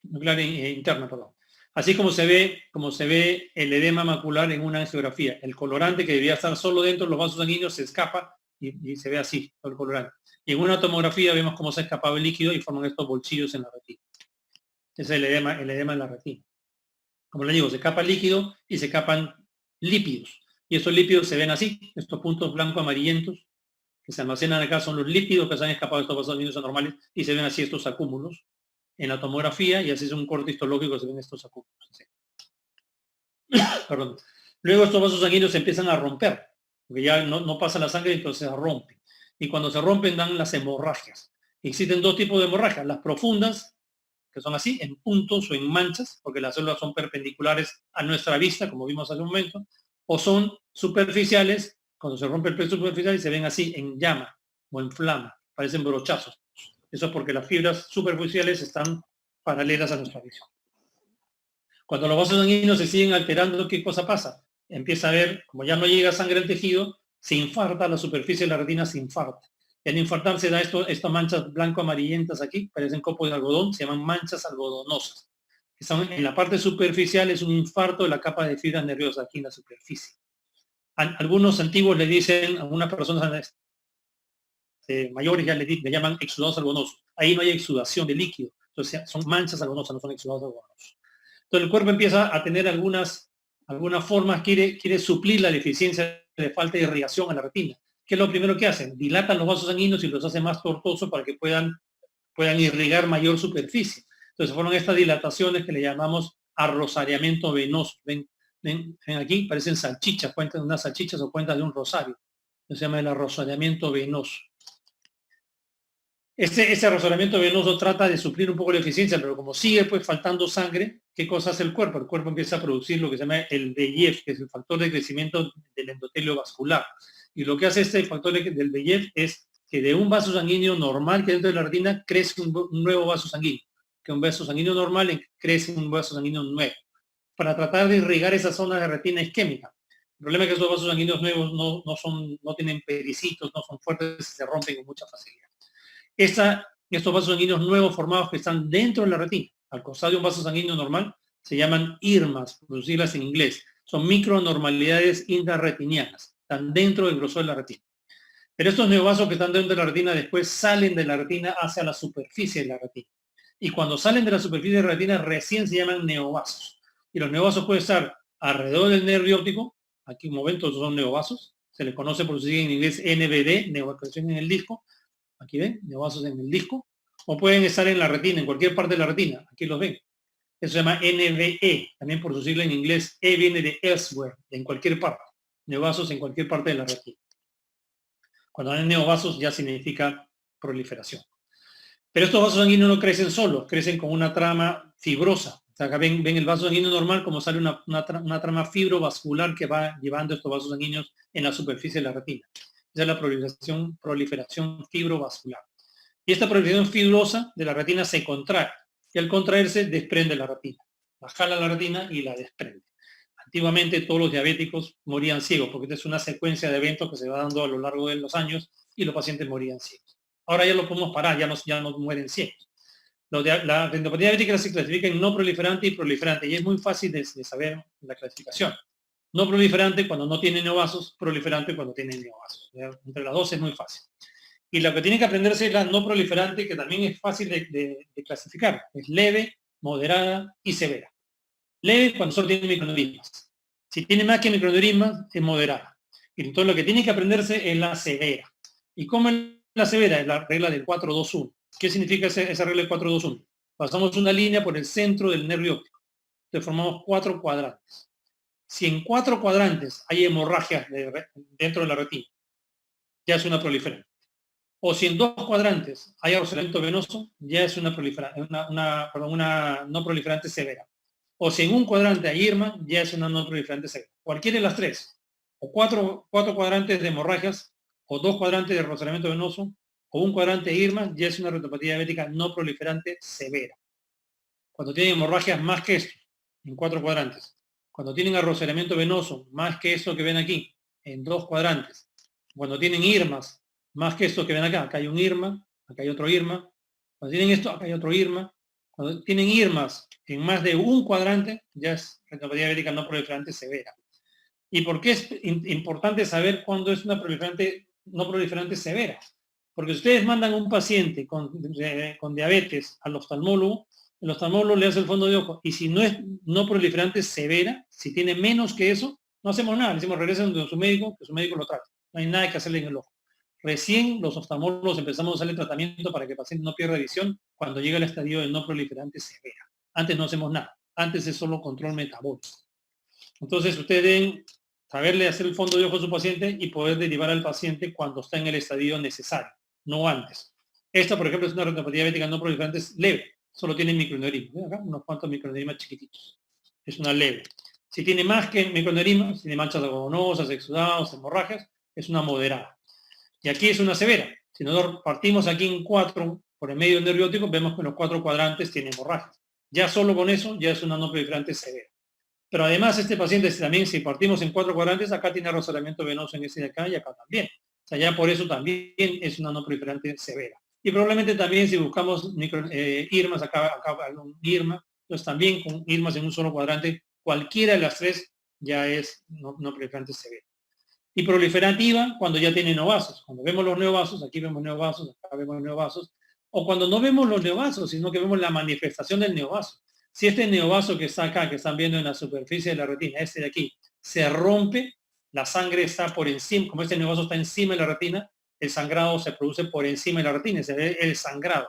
Nuclear interna, perdón. Así como se ve el edema macular en una angiografía. El colorante que debía estar solo dentro de los vasos sanguíneos se escapa y se ve así, todo el colorante. Y en una tomografía vemos cómo se ha escapado el líquido y forman estos bolsillos en la retina. Ese es el edema en la retina. Como le digo, se escapa el líquido y se escapan lípidos. Y estos lípidos se ven así, estos puntos blancos amarillentos que se almacenan acá son los lípidos que se han escapado de estos vasos sanguíneos anormales y se ven así estos acúmulos en la tomografía y así es un corte histológico, se ven estos acúmulos. Perdón. Luego estos vasos sanguíneos se empiezan a romper, porque ya no pasa la sangre, entonces se rompen. Y cuando se rompen dan las hemorragias. Existen dos tipos de hemorragias, las profundas, que son así, en puntos o en manchas, porque las células son perpendiculares a nuestra vista, como vimos hace un momento, o son superficiales, cuando se rompe el plexo superficial y se ven así en llama o en flama, parecen brochazos. Eso es porque las fibras superficiales están paralelas a nuestra visión. Cuando los vasos sanguíneos se siguen alterando, ¿qué cosa pasa? Empieza a ver, como ya no llega sangre al tejido, se infarta la superficie de la retina, se infarta. Y al infartarse da estas manchas blanco-amarillentas aquí, parecen copos de algodón, se llaman manchas algodonosas. Que son, en la parte superficial es un infarto de la capa de fibras nerviosas aquí en la superficie. Algunos antiguos le dicen, algunas personas mayores ya le llaman exudados algodonosos. Ahí no hay exudación de líquido. Entonces son manchas algodonosas, no son exudados algodonosos. Entonces el cuerpo empieza a tener algunas formas, quiere suplir la deficiencia de falta de irrigación a la retina. ¿Qué es lo primero que hacen? Dilatan los vasos sanguíneos y los hacen más tortuosos para que puedan irrigar mayor superficie. Entonces fueron estas dilataciones que le llamamos arrosariamiento venoso. Ven aquí, parecen salchichas, cuentas de unas salchichas o cuentas de un rosario. Se llama el arrosariamiento venoso. Ese arrosariamiento venoso trata de suplir un poco la eficiencia, pero como sigue pues faltando sangre, ¿qué cosa hace el cuerpo? El cuerpo empieza a producir lo que se llama el VEGF, que es el factor de crecimiento del endotelio vascular. Y lo que hace este factor del VEGF es que de un vaso sanguíneo normal que dentro de la retina crece un nuevo vaso sanguíneo. Que un vaso sanguíneo normal crece un vaso sanguíneo nuevo. Para tratar de irrigar esa zona de retina isquémica. El problema es que esos vasos sanguíneos nuevos no tienen pericitos, no son fuertes y se rompen con mucha facilidad. Estos vasos sanguíneos nuevos formados que están dentro de la retina, al costado de un vaso sanguíneo normal, se llaman irmas, por decirlas en inglés. Son micronormalidades intrarretinianas, están dentro del grosor de la retina. Pero estos neovasos que están dentro de la retina después salen de la retina hacia la superficie de la retina. Y cuando salen de la superficie de la retina recién se llaman neovasos. Y los neovasos pueden estar alrededor del nervio óptico, aquí un momento son neovasos, se les conoce por su sigla en inglés NBD, neovasculación en el disco, aquí ven, neovasos en el disco, o pueden estar en la retina, en cualquier parte de la retina, aquí los ven. Eso se llama NBE, también por su sigla en inglés, E viene de elsewhere, en cualquier parte, neovasos en cualquier parte de la retina. Cuando hay neovasos ya significa proliferación. Pero estos vasos sanguíneos no crecen solos, crecen con una trama fibrosa. O sea, acá ven el vaso sanguíneo normal como sale una trama fibrovascular que va llevando estos vasos sanguíneos en la superficie de la retina. Esa es la proliferación fibrovascular. Y esta proliferación fibrosa de la retina se contrae. Y al contraerse desprende la retina. La jala la retina y la desprende. Antiguamente todos los diabéticos morían ciegos, porque esta es una secuencia de eventos que se va dando a lo largo de los años y los pacientes morían ciegos. Ahora ya lo podemos parar, ya no mueren ciegos. La retinopatía diabética se clasifica en no proliferante y proliferante, y es muy fácil de saber la clasificación. No proliferante cuando no tiene neovasos, proliferante cuando tiene neovasos. Entre las dos es muy fácil. Y lo que tiene que aprenderse es la no proliferante, que también es fácil de clasificar. Es leve, moderada y severa. Leve cuando solo tiene microaneurismas. Si tiene más que microaneurismas, es moderada. Y entonces lo que tiene que aprenderse es la severa. ¿Y cómo es la severa? Es la regla del 4-2-1. ¿Qué significa esa regla del 4-2-1? Pasamos una línea por el centro del nervio óptico. Entonces formamos 4 cuadrantes. Si en 4 cuadrantes hay hemorragias dentro de la retina, ya es una proliferante. O si en 2 cuadrantes hay arrosamiento venoso, ya es una no proliferante severa. O si en un cuadrante hay irma, ya es una no proliferante severa. Cualquiera de las 3. O 4 cuadrantes de hemorragias, o 2 cuadrantes de arrosamiento venoso, o un cuadrante de irma, ya es una retinopatía diabética no proliferante severa. Cuando tienen hemorragias más que esto, en 4 cuadrantes. Cuando tienen arrosamiento venoso, más que esto que ven aquí, en 2 cuadrantes. Cuando tienen irmas, más que esto que ven acá hay un irma, acá hay otro irma. Cuando tienen esto, acá hay otro irma. Cuando tienen irmas en más de un cuadrante, ya es retinopatía diabética no proliferante severa. ¿Y por qué es importante saber cuándo es una no proliferante severa? Porque si ustedes mandan a un paciente con diabetes al oftalmólogo, el oftalmólogo le hace el fondo de ojo, y si no es no proliferante severa, si tiene menos que eso, no hacemos nada, le decimos regresen a su médico, que su médico lo trate. No hay nada que hacerle en el ojo. Recién los oftalmólogos empezamos a hacerle tratamiento para que el paciente no pierda visión cuando llega al estadio de no proliferante severa. Antes no hacemos nada, antes es solo control metabólico. Entonces ustedes deben saberle hacer el fondo de ojo a su paciente y poder derivar al paciente cuando está en el estadio necesario, no antes. Esta, por ejemplo, es una retinopatía diabética no proliferante leve, solo tiene microaneurismas. Acá unos cuantos microaneurismas chiquititos. Es una leve. Si tiene más que microaneurismas, tiene manchas algodonosas, exudados, hemorragias, es una moderada. Y aquí es una severa. Si nosotros partimos aquí en 4 por el medio del nervio óptico, vemos que en los 4 cuadrantes tiene hemorragias. Ya solo con eso ya es una no proliferante severa. Pero además este paciente también, si partimos en 4 cuadrantes, acá tiene rozamiento venoso en ese de acá y acá también. O sea, ya por eso también es una no proliferante severa. Y probablemente también si buscamos IRMAs, acá hay un IRMA, entonces también con IRMAs en un solo cuadrante, cualquiera de las tres ya es no proliferante severa. Y proliferativa cuando ya tiene neovasos. Cuando vemos los neovasos, aquí vemos neovasos, acá vemos neovasos, o cuando no vemos los neovasos, sino que vemos la manifestación del neovaso. Si este neovaso que está acá, que están viendo en la superficie de la retina, este de aquí, se rompe, la sangre está por encima, como este neovaso está encima de la retina, el sangrado se produce por encima de la retina, se ve el sangrado,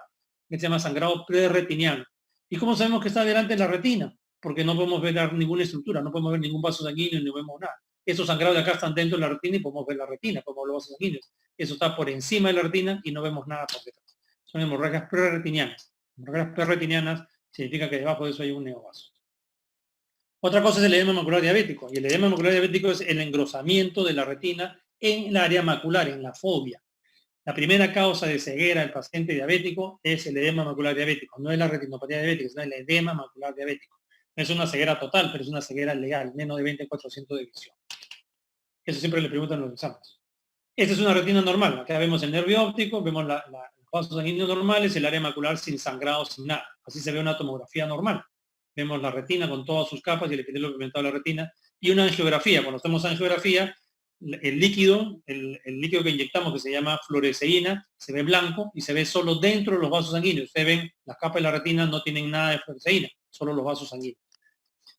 que se llama sangrado preretiniano. ¿Y cómo sabemos que está delante de la retina? Porque no podemos ver ninguna estructura, no podemos ver ningún vaso sanguíneo, no vemos nada. Esos sangrados de acá están dentro de la retina y podemos ver la retina, podemos ver los vasos sanguíneos. Eso está por encima de la retina y no vemos nada por detrás. Son hemorragias preretinianas. Hemorragias preretinianas significa que debajo de eso hay un neovaso. Otra cosa es el edema macular diabético. Y el edema macular diabético es el engrosamiento de la retina en el área macular, en la fobia. La primera causa de ceguera del paciente diabético es el edema macular diabético. No es la retinopatía diabética, es el edema macular diabético. No es una ceguera total, pero es una ceguera legal, menos de 20% de visión. Eso siempre le preguntan los exámenes. Esta es una retina normal. Acá vemos el nervio óptico, vemos los vasos sanguíneos normales, el área macular sin sangrado, sin nada. Así se ve una tomografía normal. Vemos la retina con todas sus capas y el epitelio pigmentado de la retina. Y una angiografía. Cuando hacemos angiografía, el líquido que inyectamos, que se llama fluoresceína, se ve blanco y se ve solo dentro de los vasos sanguíneos. Ustedes ven, las capas de la retina no tienen nada de fluoresceína, solo los vasos sanguíneos.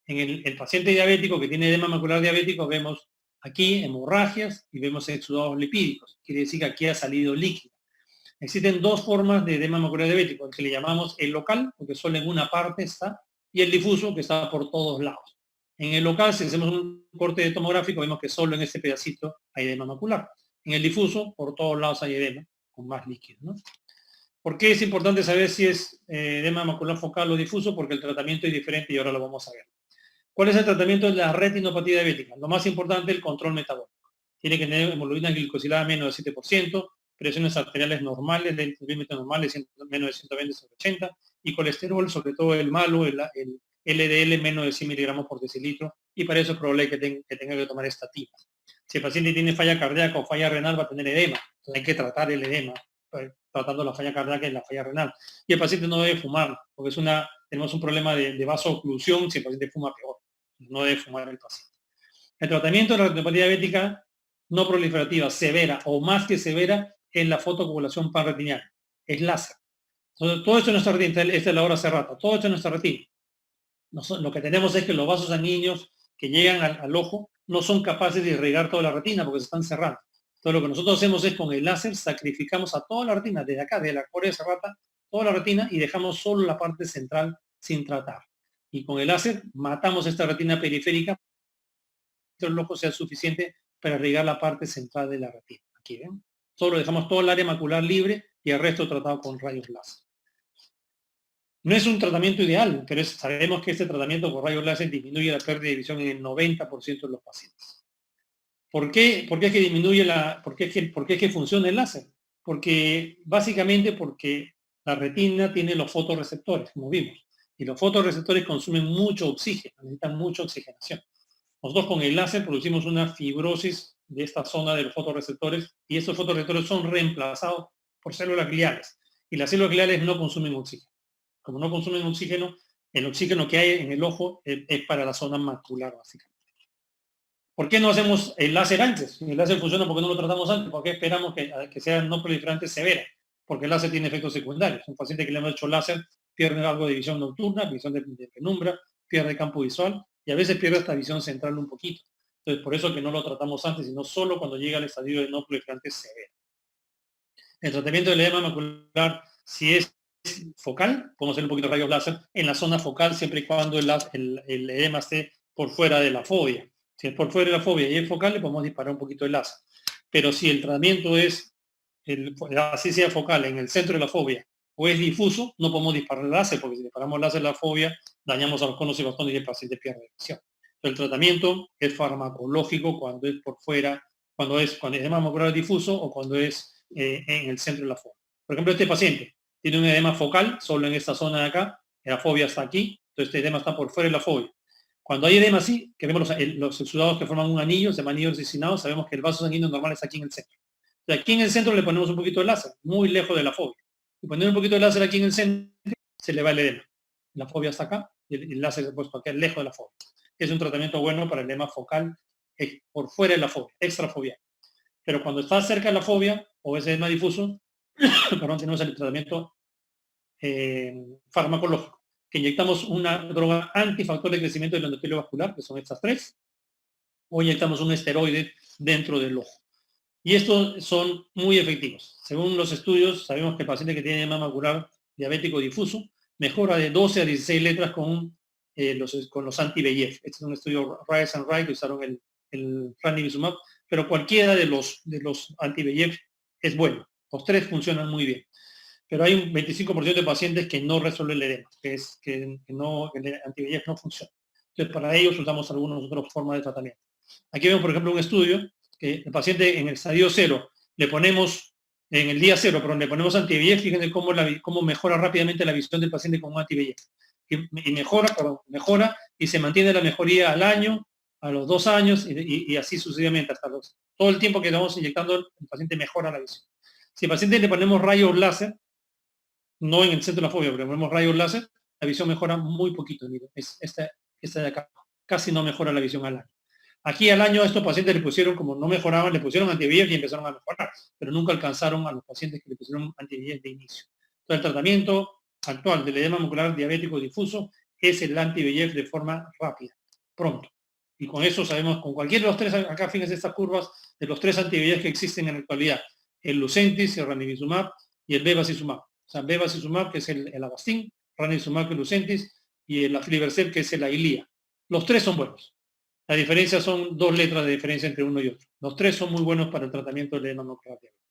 En el paciente diabético que tiene edema macular diabético, vemos aquí hemorragias y vemos exudados lipídicos. Quiere decir que aquí ha salido líquido. Existen dos formas de edema macular diabético, el que le llamamos el local, porque solo en una parte está, y el difuso, que está por todos lados. En el local, si hacemos un corte tomográfico, vemos que solo en este pedacito hay edema macular. En el difuso, por todos lados hay edema, con más líquido, ¿no? ¿Por qué es importante saber si es edema macular focal o difuso? Porque el tratamiento es diferente y ahora lo vamos a ver. ¿Cuál es el tratamiento de la retinopatía diabética? Lo más importante, el control metabólico. Tiene que tener hemoglobina glicosilada menos de 7%, presiones arteriales normales, límites normales menos de 120 sobre 80, y colesterol, sobre todo el malo, el LDL menos de 100 miligramos por decilitro, y para eso es probable que tenga que tomar estatinas. Si el paciente tiene falla cardíaca o falla renal, va a tener edema. Entonces hay que tratar el edema, tratando la falla cardíaca y la falla renal. Y el paciente no debe fumar, porque tenemos un problema de vasoclusión, si el paciente fuma peor. No debe fumar el paciente. El tratamiento de la retinopatía diabética no proliferativa, severa o más que severa, es la fotocoagulación panretiniana. Es láser. Entonces, todo esto en nuestra retina, esta es la hora hace rato, todo esto en nuestra retina. Lo que tenemos es que los vasos sanguíneos que llegan al ojo no son capaces de irrigar toda la retina porque se están cerrando. Entonces, lo que nosotros hacemos es con el láser sacrificamos a toda la retina, desde acá, de la corea serrata, toda la retina y dejamos solo la parte central sin tratar. Y con el láser matamos esta retina periférica, que el ojo sea suficiente para irrigar la parte central de la retina. Aquí ven. Solo dejamos todo el área macular libre y el resto tratado con rayos láser. No es un tratamiento ideal, pero sabemos que este tratamiento con rayos láser disminuye la pérdida de visión en el 90% de los pacientes. ¿Por qué es que disminuye por qué es que funciona el láser? Básicamente porque la retina tiene los fotorreceptores, como vimos, y los fotorreceptores consumen mucho oxígeno, necesitan mucha oxigenación. Nosotros con el láser producimos una fibrosis de esta zona de los fotorreceptores y estos fotorreceptores son reemplazados por células gliales y las células gliales no consumen oxígeno. Como no consumen oxígeno, el oxígeno que hay en el ojo es para la zona macular, básicamente. ¿Por qué no hacemos el láser antes? Si el láser funciona, ¿por qué no lo tratamos antes? ¿Por qué esperamos que sea no proliferante severa? Porque el láser tiene efectos secundarios. Un paciente que le hemos hecho láser pierde algo de visión nocturna, visión de penumbra, pierde campo visual y a veces pierde esta visión central un poquito. Entonces, por eso que no lo tratamos antes, sino solo cuando llega al estadio de no proliferante severa. El tratamiento del edema macular, si es focal, podemos hacer un poquito de rayos láser en la zona focal siempre y cuando el edema esté por fuera de la fobia. Si es por fuera de la fobia y es focal, le podemos disparar un poquito de láser. Pero si el tratamiento es, así sea focal, en el centro de la fobia, o es difuso, no podemos disparar láser, porque si disparamos láser en la fobia, dañamos a los conos y bastones y el paciente pierde visión. El tratamiento es farmacológico cuando es por fuera, cuando es edema macular difuso o cuando es en el centro de la fobia. Por ejemplo, este paciente tiene un edema focal solo en esta zona de acá, La fobia está aquí, entonces este edema está por fuera de la fobia. Cuando hay edema así, que vemos los exudados que forman un anillo, se llaman anillos designados, sabemos que el vaso sanguíneo normal está aquí en el centro. Entonces, aquí en el centro le ponemos un poquito de láser, muy lejos de la fobia. Y poniendo un poquito de láser aquí en el centro, se le va el edema. La fobia está acá y el láser se ha puesto aquí, lejos de la fobia. Es un tratamiento bueno para el edema focal por fuera de la fobia, extrafobial. Pero cuando está cerca de la fobia o ese edema difuso, perdón, tenemos el tratamiento farmacológico, que inyectamos una droga antifactor de crecimiento del endotelio vascular, que son estas tres, o inyectamos un esteroide dentro del ojo. Y estos son muy efectivos. Según los estudios, sabemos que el paciente que tiene edema macular diabético difuso mejora de 12 a 16 letras con los anti-VEGF. Este es un estudio Rise and Wright que usaron el ranibizumab, pero cualquiera de los anti-VEGF es bueno. Los tres funcionan muy bien. Pero hay un 25% de pacientes que no resuelven el edema, que el anti-VEGF no funciona. Entonces, para ellos usamos algunas otras formas de tratamiento. Aquí vemos, por ejemplo, un estudio que el paciente en el estadio 0 le ponemos, en el día 0, pero le ponemos anti-VEGF, fíjense cómo mejora rápidamente la visión del paciente con un anti-VEGF. Y mejora y se mantiene la mejoría al año, a los 2 años y así sucesivamente hasta todo el tiempo que estamos inyectando el paciente mejora la visión. Si al paciente le ponemos rayos láser, no en el centro de la fobia, pero ponemos rayos láser, la visión mejora muy poquito. Miren, esta de acá casi no mejora la visión al año. Aquí al año a estos pacientes le pusieron, como no mejoraban, le pusieron anti-VEGF y empezaron a mejorar, pero nunca alcanzaron a los pacientes que le pusieron anti-VEGF de inicio. Entonces el tratamiento actual del edema macular diabético difuso es el anti-VEGF de forma rápida, pronto. Y con eso sabemos, con cualquiera de los tres, acá fíjense estas curvas, de los tres anti-VEGF que existen en la actualidad, el Lucentis, el ranibizumab y el bevacizumab. O sea, bevacizumab, que es el Avastin, ranibizumab, que es el Lucentis, y el aflibercept, que es el Eylea. Los tres son buenos. La diferencia son 2 letras de diferencia entre uno y otro. Los tres son muy buenos para el tratamiento del edema macular diabético.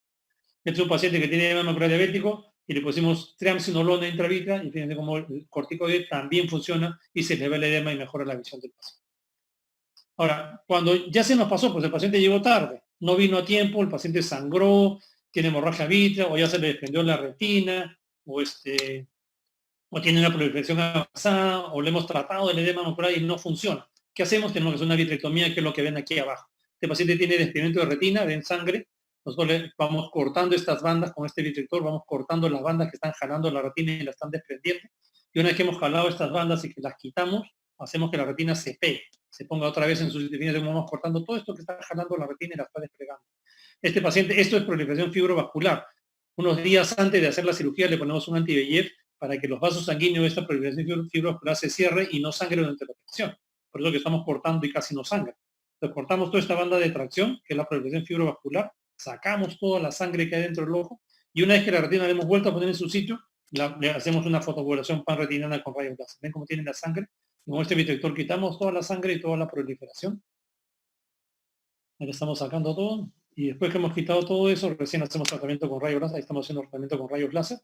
Este es un paciente que tiene edema macular diabético y le pusimos triamcinolona intravítrea y fíjense cómo el corticoide también funciona y se le va el edema y mejora la visión del paciente. Ahora, cuando ya se nos pasó, pues el paciente llegó tarde, no vino a tiempo, el paciente sangró, tiene hemorragia vítrea o ya se le desprendió la retina o tiene una proliferación avanzada o le hemos tratado el edema macular y no funciona. ¿Qué hacemos? Tenemos que hacer una vitrectomía, que es lo que ven aquí abajo. Este paciente tiene desprendimiento de retina, ven sangre. Nosotros le vamos cortando estas bandas con este vitrector, vamos cortando las bandas que están jalando la retina y la están desprendiendo. Y una vez que hemos jalado estas bandas y que las quitamos, hacemos que la retina se pegue, se ponga otra vez en sus líneas, vamos cortando todo esto que está jalando la retina y la está desplegando. Este paciente, esto es proliferación fibrovascular. Unos días antes de hacer la cirugía le ponemos un anti-VEGF para que los vasos sanguíneos de esta proliferación fibrovascular se cierre y no sangre durante la operación. Por eso que estamos cortando y casi no sangra. Entonces cortamos toda esta banda de tracción, que es la proliferación fibrovascular, sacamos toda la sangre que hay dentro del ojo, y una vez que la retina la hemos vuelto a poner en su sitio, le hacemos una fotocoagulación panretinana con rayos láser. ¿Ven cómo tiene la sangre? Con este vitrector quitamos toda la sangre y toda la proliferación. Ahí estamos sacando todo. Y después que hemos quitado todo eso, recién hacemos tratamiento con rayos láser. Ahí estamos haciendo tratamiento con rayos láser.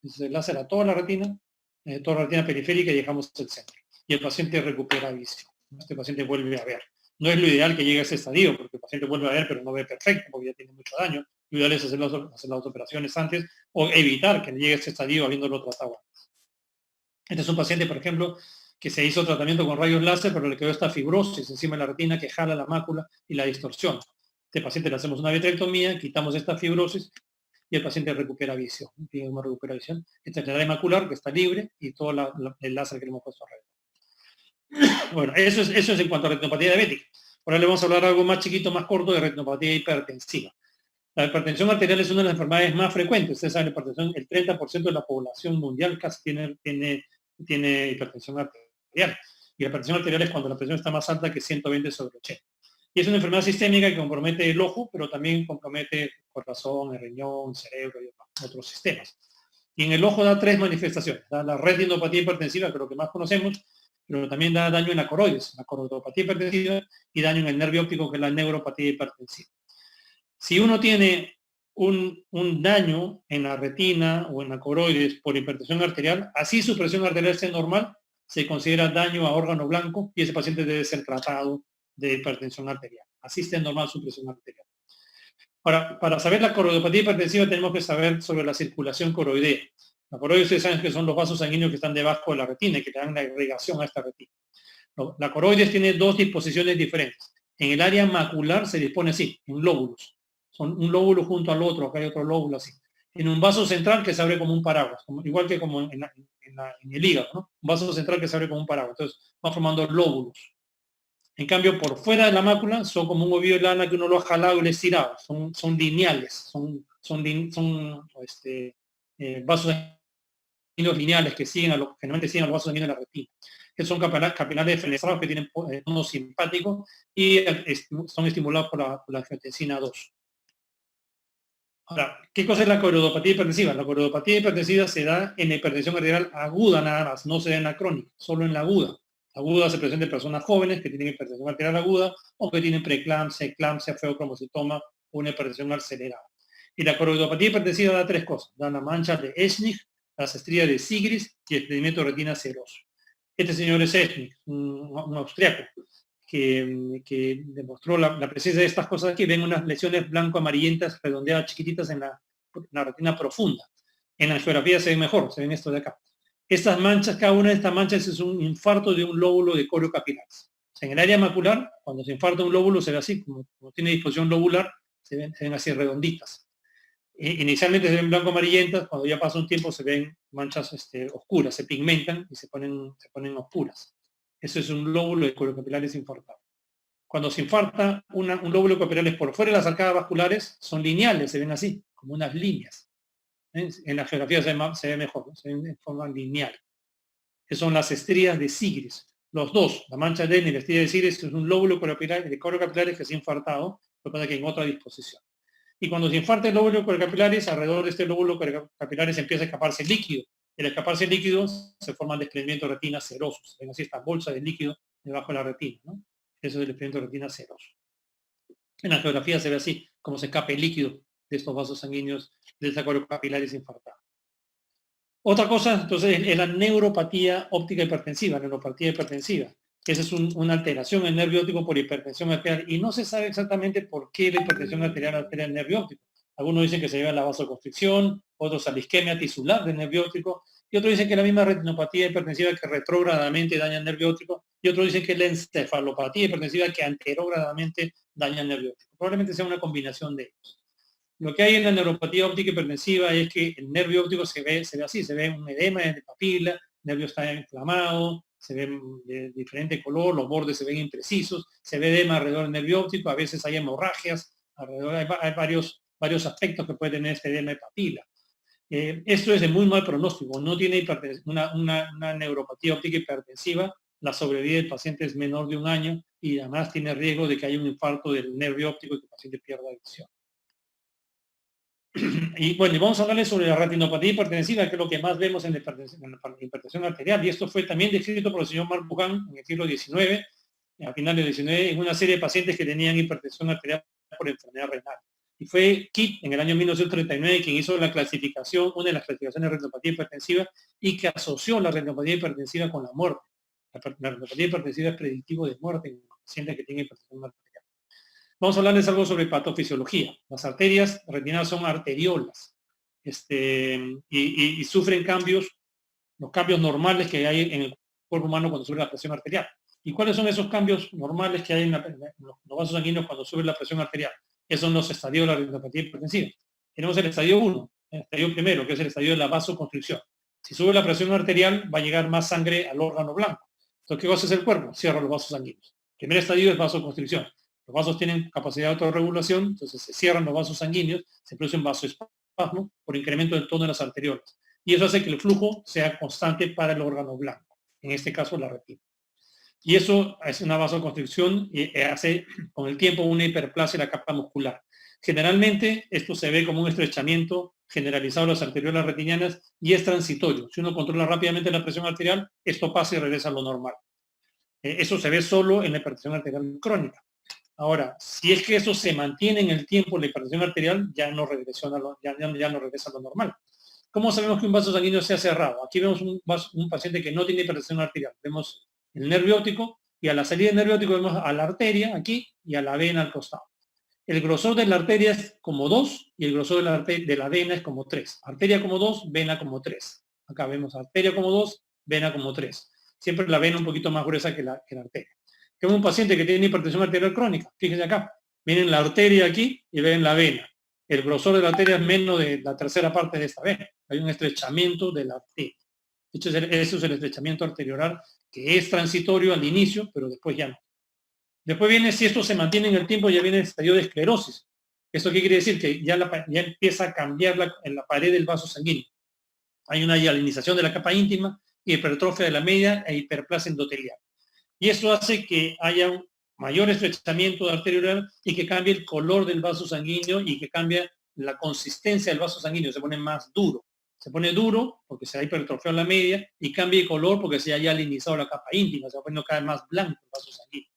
Entonces el láser a toda la retina periférica y dejamos el centro. Y el paciente recupera visión. Este paciente vuelve a ver. No es lo ideal que llegue a ese estadio, porque el paciente vuelve a ver, pero no ve perfecto, porque ya tiene mucho daño. Lo ideal es hacer las operaciones antes o evitar que llegue a ese estadio habiéndolo tratado antes. Este es un paciente, por ejemplo, que se hizo tratamiento con rayos láser, pero le quedó esta fibrosis encima de la retina que jala la mácula y la distorsiona. Este paciente le hacemos una vitrectomía, quitamos esta fibrosis y el paciente recupera visión. Tiene una recupera visión. Esta es la área macular que está libre y todo el láser que le hemos puesto alrededor. Bueno, eso es en cuanto a retinopatía diabética. Ahora le vamos a hablar algo más chiquito, más corto de retinopatía hipertensiva. La hipertensión arterial es una de las enfermedades más frecuentes. Ustedes saben, la hipertensión, el 30% de la población mundial casi tiene hipertensión arterial. Y la hipertensión arterial es cuando la presión está más alta que 120 sobre 80. Y es una enfermedad sistémica que compromete el ojo, pero también compromete el corazón, el riñón, el cerebro y otros sistemas. Y en el ojo da 3 manifestaciones. Da la retinopatía hipertensiva, que es lo que más conocemos, pero también da daño en la coroides, la coronopatía hipertensiva, y daño en el nervio óptico, que es la neuropatía hipertensiva. Si uno tiene un daño en la retina o en la coroides por hipertensión arterial, así su presión arterial esté normal, se considera daño a órgano blanco y ese paciente debe ser tratado de hipertensión arterial. Así esté normal su presión arterial. Ahora, para saber la coronopatía hipertensiva tenemos que saber sobre la circulación coroidea. La coroides ustedes saben que son los vasos sanguíneos que están debajo de la retina y que le dan la irrigación a esta retina. La coroides tiene dos disposiciones diferentes. En el área macular se dispone así, en lóbulos. Son un lóbulo junto al otro, acá hay otro lóbulo así. En un vaso central que se abre como un paraguas, igual que como en el hígado, ¿no? Un vaso central que se abre como un paraguas. Entonces va formando lóbulos. En cambio, por fuera de la mácula son como un ovillo de lana que uno lo ha jalado y le ha estirado. Son lineales, vasos sanguíneos lineales que generalmente siguen a los vasos sanguíneos de la retina. Que son capilares fenestrados que tienen tono simpático y son estimulados por la angiotensina 2. Ahora, ¿qué cosa es la coreopatía hipertensiva? La coreopatía hipertensiva se da en la hipertensión arterial aguda nada más, no se da en la crónica, solo en la aguda. La aguda se presenta en personas jóvenes que tienen hipertensión arterial aguda o que tienen preeclampsia, eclampsia, feocromocitoma o una hipertensión acelerada. Y la coreopatía hipertensiva da tres cosas. Da la mancha de Eschnig, las estrías de Sigris y el pedimento de retina seroso. Este señor es Eschnig, un austriaco, que demostró la presencia de estas cosas aquí. Ven unas lesiones blanco-amarillentas redondeadas chiquititas en la retina profunda. En la angiografía se ven mejor, se ven estos de acá. Estas manchas, cada una de estas manchas es un infarto de un lóbulo de corio capilares. O sea, en el área macular, cuando se infarta un lóbulo, se ve así, como tiene disposición lobular, se ven así redonditas. Inicialmente se ven blanco-amarillentas, cuando ya pasa un tiempo se ven manchas oscuras, se pigmentan y se ponen oscuras. Eso es un lóbulo de corio capilares infartado. Cuando se infarta un lóbulo de capilares por fuera de las arcadas vasculares, son lineales, se ven así, como unas líneas. En la geografía se ve mejor, ¿no? Se ven en forma lineal. Que son las estrías de Sigris. Los dos, la mancha de N y la estría de Sigris, es un lóbulo de corio capilares que se ha infartado, lo que pasa que en otra disposición. Y cuando se infarta el lóbulo de corio capilares, alrededor de este lóbulo de corio capilares empieza a escaparse líquido. Y al escaparse líquido se forman desprendimientos de retinas serosos. Ven así esta bolsa de líquido debajo de la retina, ¿no? Eso es el desprendimiento de retina seroso. En la geografía se ve así, como se escapa el líquido de estos vasos sanguíneos de esta corio capilares infartada. Otra cosa, entonces, es la neuropatía óptica hipertensiva, neuropatía hipertensiva. Esa es una alteración en el nervio óptico por hipertensión arterial y no se sabe exactamente por qué la hipertensión arterial altera el nervio óptico. Algunos dicen que se debe a la vasoconstricción, otros a la isquemia tisular del nervio óptico y otros dicen que la misma retinopatía hipertensiva que retrógradamente daña el nervio óptico y otros dicen que es la encefalopatía hipertensiva que anterógradamente daña el nervio óptico. Probablemente sea una combinación de ellos. Lo que hay en la neuropatía óptica hipertensiva es que el nervio óptico se ve así, se ve un edema de papila, el nervio está inflamado, se ve de diferente color, los bordes se ven imprecisos, se ve edema alrededor del nervio óptico, a veces hay hemorragias, alrededor hay varios aspectos que puede tener este edema de papila. Esto es de muy mal pronóstico, no tiene una neuropatía óptica hipertensiva, la sobrevida del paciente es menor de 1 año y además tiene riesgo de que haya un infarto del nervio óptico y que el paciente pierda visión. Y bueno, y vamos a hablarles sobre la retinopatía hipertensiva, que es lo que más vemos en la hipertensión arterial. Y esto fue también descrito por el señor Mark Buchan en el siglo XIX, a finales del XIX, en una serie de pacientes que tenían hipertensión arterial por enfermedad renal. Y fue Kitt, en el año 1939, quien hizo la clasificación, una de las clasificaciones de retinopatía hipertensiva, y que asoció la retinopatía hipertensiva con la muerte. La retinopatía hipertensiva es predictivo de muerte en pacientes que tienen hipertensión arterial. Vamos a hablarles algo sobre patofisiología. Las arterias retinianas son arteriolas y sufren los cambios normales que hay en el cuerpo humano cuando sube la presión arterial. ¿Y cuáles son esos cambios normales que hay en los vasos sanguíneos cuando sube la presión arterial? Esos son los estadios de la retinopatía hipertensiva. Tenemos el estadio 1, el estadio primero, que es el estadio de la vasoconstricción. Si sube la presión arterial, va a llegar más sangre al órgano blanco. Entonces, ¿qué hace el cuerpo? Cierra los vasos sanguíneos. El primer estadio es vasoconstricción. Los vasos tienen capacidad de autorregulación, entonces se cierran los vasos sanguíneos, se produce un vasoespasmo por incremento del tono de las arteriolas. Y eso hace que el flujo sea constante para el órgano blanco, en este caso la retina. Y eso es una vasoconstricción y hace con el tiempo una hiperplasia de la capa muscular. Generalmente esto se ve como un estrechamiento generalizado de las arteriolas retinianas y es transitorio. Si uno controla rápidamente la presión arterial, esto pasa y regresa a lo normal. Eso se ve solo en la hipertensión arterial crónica. Ahora, si es que eso se mantiene en el tiempo, la hipertensión arterial ya no regresa a lo normal. ¿Cómo sabemos que un vaso sanguíneo se ha cerrado? Aquí vemos un paciente que no tiene hipertensión arterial. Vemos el nervio óptico y a la salida del nervio óptico vemos a la arteria aquí y a la vena al costado. El grosor de la arteria es como 2 y el grosor de la vena es como 3. Arteria como 2, vena como 3. Acá vemos arteria como 2, vena como 3. Siempre la vena un poquito más gruesa que la arteria. Tengo un paciente que tiene hipertensión arterial crónica. Fíjense acá. Miren la arteria aquí y ven la vena. El grosor de la arteria es menos de la tercera parte de esta vena. Hay un estrechamiento de la arteria. De hecho, eso es el estrechamiento arteriolar, que es transitorio al inicio, pero después ya no. Después viene, si esto se mantiene en el tiempo, ya viene el estadio de esclerosis. ¿Esto qué quiere decir? Que ya empieza a cambiar en la pared del vaso sanguíneo. Hay una hialinización de la capa íntima, hipertrofia de la media e hiperplasia endotelial. Y esto hace que haya un mayor estrechamiento arterial y que cambie el color del vaso sanguíneo y que cambie la consistencia del vaso sanguíneo, se pone más duro. Se pone duro porque se ha hipertrofiado la media y cambia de color porque se haya hialinizado la capa íntima, se va poniendo cada vez más blanco el vaso sanguíneo.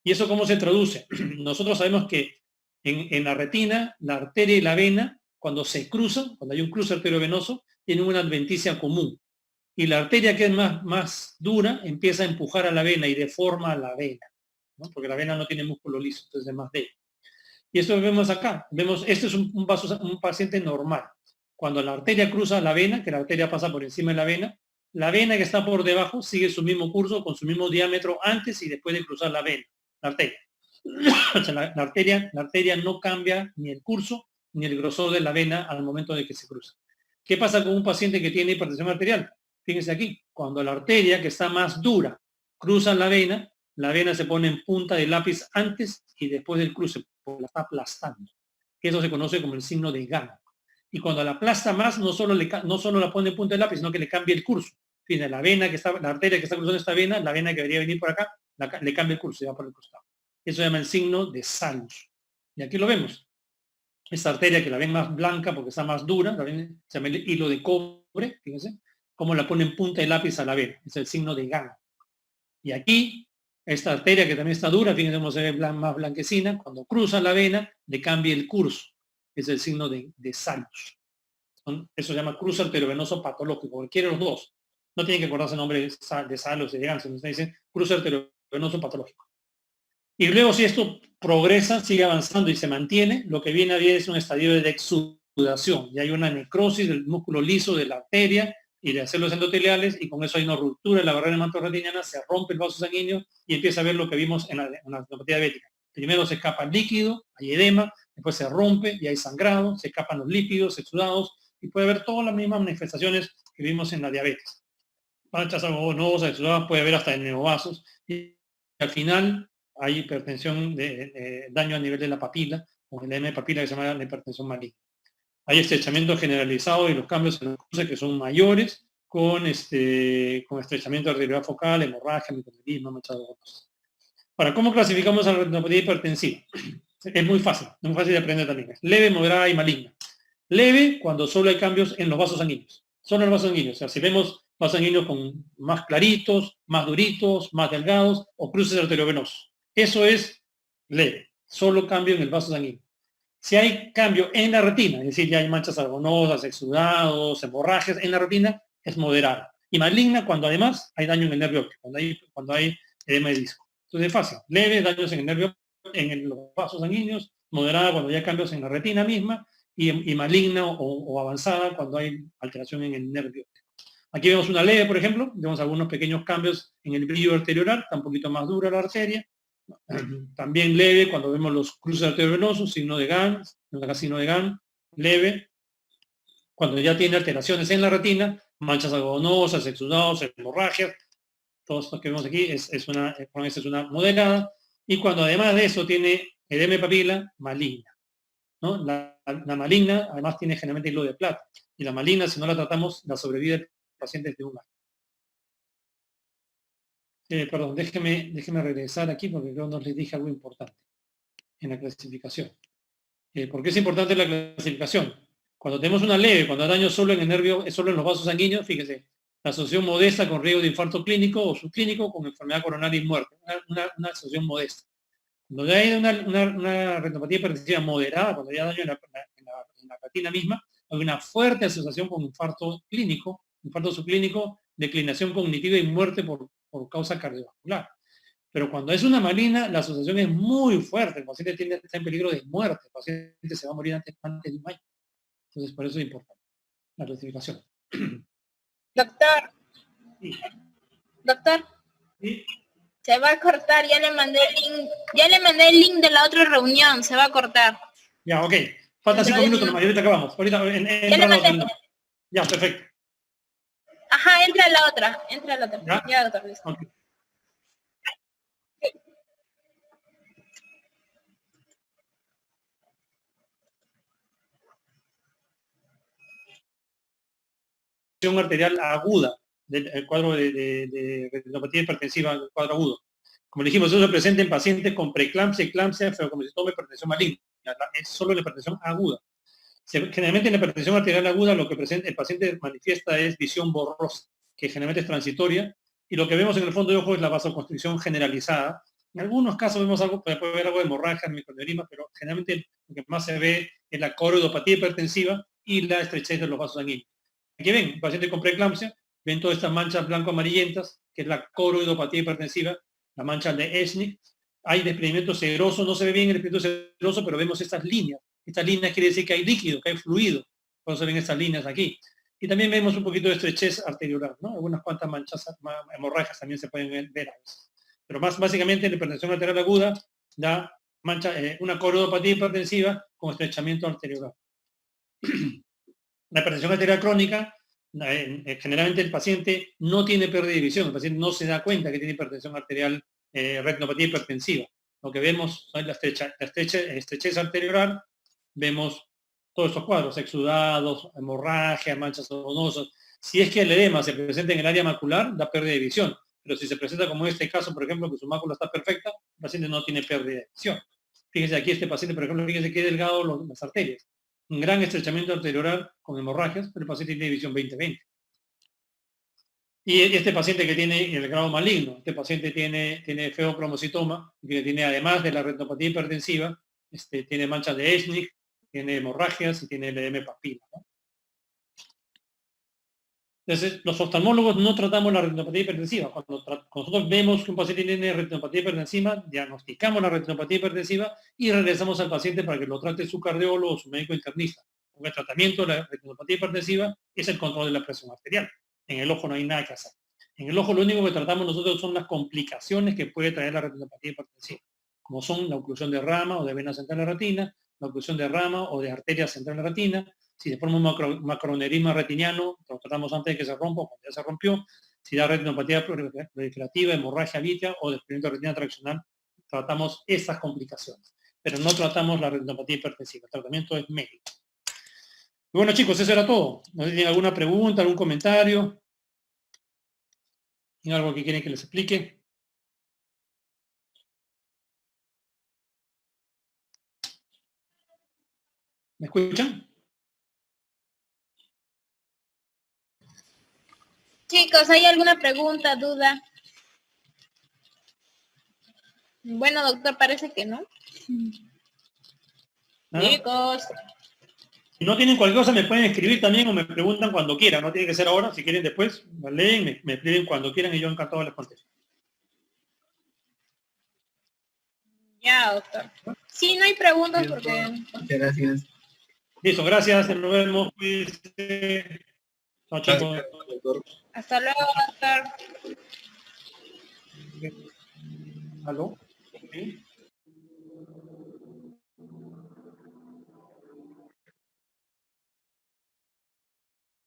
¿Y eso cómo se traduce? Nosotros sabemos que en la retina, la arteria y la vena, cuando se cruzan, cuando hay un cruce arteriovenoso, tienen una adventicia común. Y la arteria que es más dura empieza a empujar a la vena y deforma la vena, ¿no? Porque la vena no tiene músculo liso, entonces es más débil. Y esto lo vemos acá. Vemos, este es un paciente normal. Cuando la arteria cruza la vena, que la arteria pasa por encima de la vena que está por debajo sigue su mismo curso con su mismo diámetro antes y después de cruzar la vena, la arteria. O sea, la arteria no cambia ni el curso ni el grosor de la vena al momento de que se cruza. ¿Qué pasa con un paciente que tiene hipertensión arterial? Fíjense aquí, cuando la arteria que está más dura cruza la vena se pone en punta de lápiz antes y después del cruce, porque la está aplastando. Eso se conoce como el signo de Gann. Y cuando la aplasta más, no solo la pone en punta de lápiz, sino que le cambia el curso. Fíjense, la arteria que está cruzando esta vena, la vena que debería venir por acá, le cambia el curso y va por el costado. Eso se llama el signo de Salus. Y aquí lo vemos. Esta arteria que la ven más blanca porque está más dura, se llama el hilo de cobre, fíjense, cómo la pone en punta de lápiz a la vena. Es el signo de Gann. Y aquí, esta arteria que también está dura, fíjense cómo se ve más blanquecina, cuando cruza la vena, le cambia el curso. Es el signo de Salus. Eso se llama cruce arteriovenoso patológico, cualquiera de los dos. No tienen que acordarse el nombre de Salus, de Gann, sino se dice cruce arteriovenoso patológico. Y luego si esto progresa, sigue avanzando y se mantiene, lo que viene a bien es un estadio de exudación. Y hay una necrosis del músculo liso de la arteria y de las células endoteliales, y con eso hay una ruptura de la barrera hematorretiniana, se rompe el vaso sanguíneo y empieza a ver lo que vimos en la retinopatía diabética. Primero se escapa el líquido, hay edema, después se rompe y hay sangrado, se escapan los lípidos exudados y puede haber todas las mismas manifestaciones que vimos en la diabetes. Manchas algodonosas, exudadas, puede haber hasta en neovasos y al final hay hipertensión de daño a nivel de la papila, o el edema de papila que se llama la hipertensión maligna. Hay estrechamiento generalizado y los cambios en los cruces que son mayores con estrechamiento arterial focal, hemorragia, microcelismo, manchas algodonosas. Ahora, ¿cómo clasificamos a la retinopatía hipertensiva? Es muy fácil de aprender también. Es leve, moderada y maligna. Leve cuando solo hay cambios en los vasos sanguíneos. Solo en los vasos sanguíneos. O sea, si vemos vasos sanguíneos con más claritos, más duritos, más delgados o cruces arteriovenosos. Eso es leve. Solo cambio en el vaso sanguíneo. Si hay cambio en la retina, es decir, ya hay manchas algodonosas, exudados, hemorragias en la retina, es moderada. Y maligna cuando además hay daño en el nervio óptico, cuando hay edema de disco. Entonces es fácil. Leve, daños en el nervio, en los vasos sanguíneos, moderada cuando hay cambios en la retina misma, y maligna o avanzada cuando hay alteración en el nervio óptico. Aquí vemos una leve, por ejemplo, vemos algunos pequeños cambios en el brillo arteriolar, está un poquito más dura la arteria. También leve cuando vemos los cruces arteriovenosos, signo de Gann, signo de Gann, leve. Cuando ya tiene alteraciones en la retina, manchas algodonosas, exudados, hemorragias, todo esto que vemos aquí es una moderada. Y cuando además de eso tiene edema de papila, maligna. ¿No? La maligna además tiene generalmente hilo de plata. Y la maligna, si no la tratamos, la sobrevida del paciente es de un año. Perdón, déjeme regresar aquí porque creo que no les dije algo importante en la clasificación. ¿Por qué es importante la clasificación? Cuando tenemos una leve, cuando hay daño solo en el nervio, solo en los vasos sanguíneos, fíjese, la asociación modesta con riesgo de infarto clínico o subclínico con enfermedad coronaria y muerte. Una asociación modesta. Cuando ya hay una retinopatía hipertensiva moderada, cuando ya hay daño en la retina misma, hay una fuerte asociación con infarto clínico, infarto subclínico, declinación cognitiva y muerte por causa cardiovascular. Pero cuando es una maligna, la asociación es muy fuerte. El paciente está en peligro de muerte. El paciente se va a morir antes de un año. Entonces, por eso es importante la clasificación. Doctor, Sí. doctor, Sí. se va a cortar, ya le mandé el link de la otra reunión, se va a cortar. Ya, ok. Faltan 5 minutos nomás, y ahorita acabamos. Ahorita Ya entra le la otra. mandé. Ya, perfecto. Ajá, entra la otra. ¿Ya? Ya, doctor, listo. Ok. Presión arterial aguda del cuadro de retinopatía hipertensiva, el cuadro agudo. Como dijimos, eso se presenta en pacientes con preeclampsia, eclampsia, feocomicitoma, hipertensión maligna. Es solo la hipertensión aguda. Generalmente en la hipertensión arterial aguda lo que presenta, el paciente manifiesta es visión borrosa, que generalmente es transitoria, y lo que vemos en el fondo de ojo es la vasoconstricción generalizada. En algunos casos vemos algo, puede haber algo de hemorragia, microaneurisma, pero generalmente lo que más se ve es la coroidopatía hipertensiva y la estrechez de los vasos sanguíneos. Aquí ven, un paciente con preeclampsia, ven todas estas manchas blanco-amarillentas, que es la coroidopatía hipertensiva, la mancha de Eschnig. Hay desprendimiento seroso, no se ve bien el desprendimiento seroso, pero vemos estas líneas. Estas líneas quiere decir que hay líquido, que hay fluido. Por eso se ven estas líneas aquí. Y también vemos un poquito de estrechez arteriolar, ¿no? Algunas cuantas manchas hemorragias también se pueden ver a veces. Pero más básicamente la hipertensión arterial aguda da mancha, una coroidopatía hipertensiva con estrechamiento arteriolar. La hipertensión arterial crónica, generalmente el paciente no tiene pérdida de visión, el paciente no se da cuenta que tiene hipertensión arterial, retinopatía hipertensiva. Lo que vemos es la estrechez arteriolar, vemos todos estos cuadros, exudados, hemorragia, manchas odonosas. Si es que el edema se presenta en el área macular, da pérdida de visión. Pero si se presenta como en este caso, por ejemplo, que su mácula está perfecta, el paciente no tiene pérdida de visión. Fíjese aquí este paciente, por ejemplo, fíjese qué delgado las arterias. Un gran estrechamiento arteriolar con hemorragias, pero el paciente tiene visión 20/20. Y este paciente que tiene el grado maligno, este paciente tiene feocromocitoma, que tiene además de la retinopatía hipertensiva, tiene manchas de Eschnig, tiene hemorragias y tiene el edema papila, ¿no? Entonces, los oftalmólogos no tratamos la retinopatía hipertensiva. Cuando nosotros vemos que un paciente tiene retinopatía hipertensiva, diagnosticamos la retinopatía hipertensiva y regresamos al paciente para que lo trate su cardiólogo o su médico internista. Porque el tratamiento de la retinopatía hipertensiva es el control de la presión arterial. En el ojo no hay nada que hacer. En el ojo lo único que tratamos nosotros son las complicaciones que puede traer la retinopatía hipertensiva, como son la oclusión de rama o de vena central de la retina, la oclusión de rama o de arteria central de la retina. Si se forma un macroneurisma retiniano, lo tratamos antes de que se rompa, cuando ya se rompió. Si da retinopatía proliferativa, hemorragia vítrea o desprendimiento de retina traccional, tratamos esas complicaciones. Pero no tratamos la retinopatía hipertensiva. El tratamiento es médico. Y bueno, chicos, eso era todo. No sé si tienen alguna pregunta, algún comentario. ¿Tienen algo que quieren que les explique? ¿Me escuchan? Chicos, ¿hay alguna pregunta, duda? Bueno, doctor, parece que no. ¿Nada? Chicos. Si no tienen cualquier cosa, me pueden escribir también o me preguntan cuando quieran. No tiene que ser ahora. Si quieren después, me leen, me escriben cuando quieran y yo encantado les contesto. Ya, doctor. Sí, no hay preguntas porque... Muchas gracias. Listo, gracias. Nos vemos. Cuídense. Chao, chicos. Gracias, doctor. Hasta luego, doctor. ¿Aló? ¿Sí?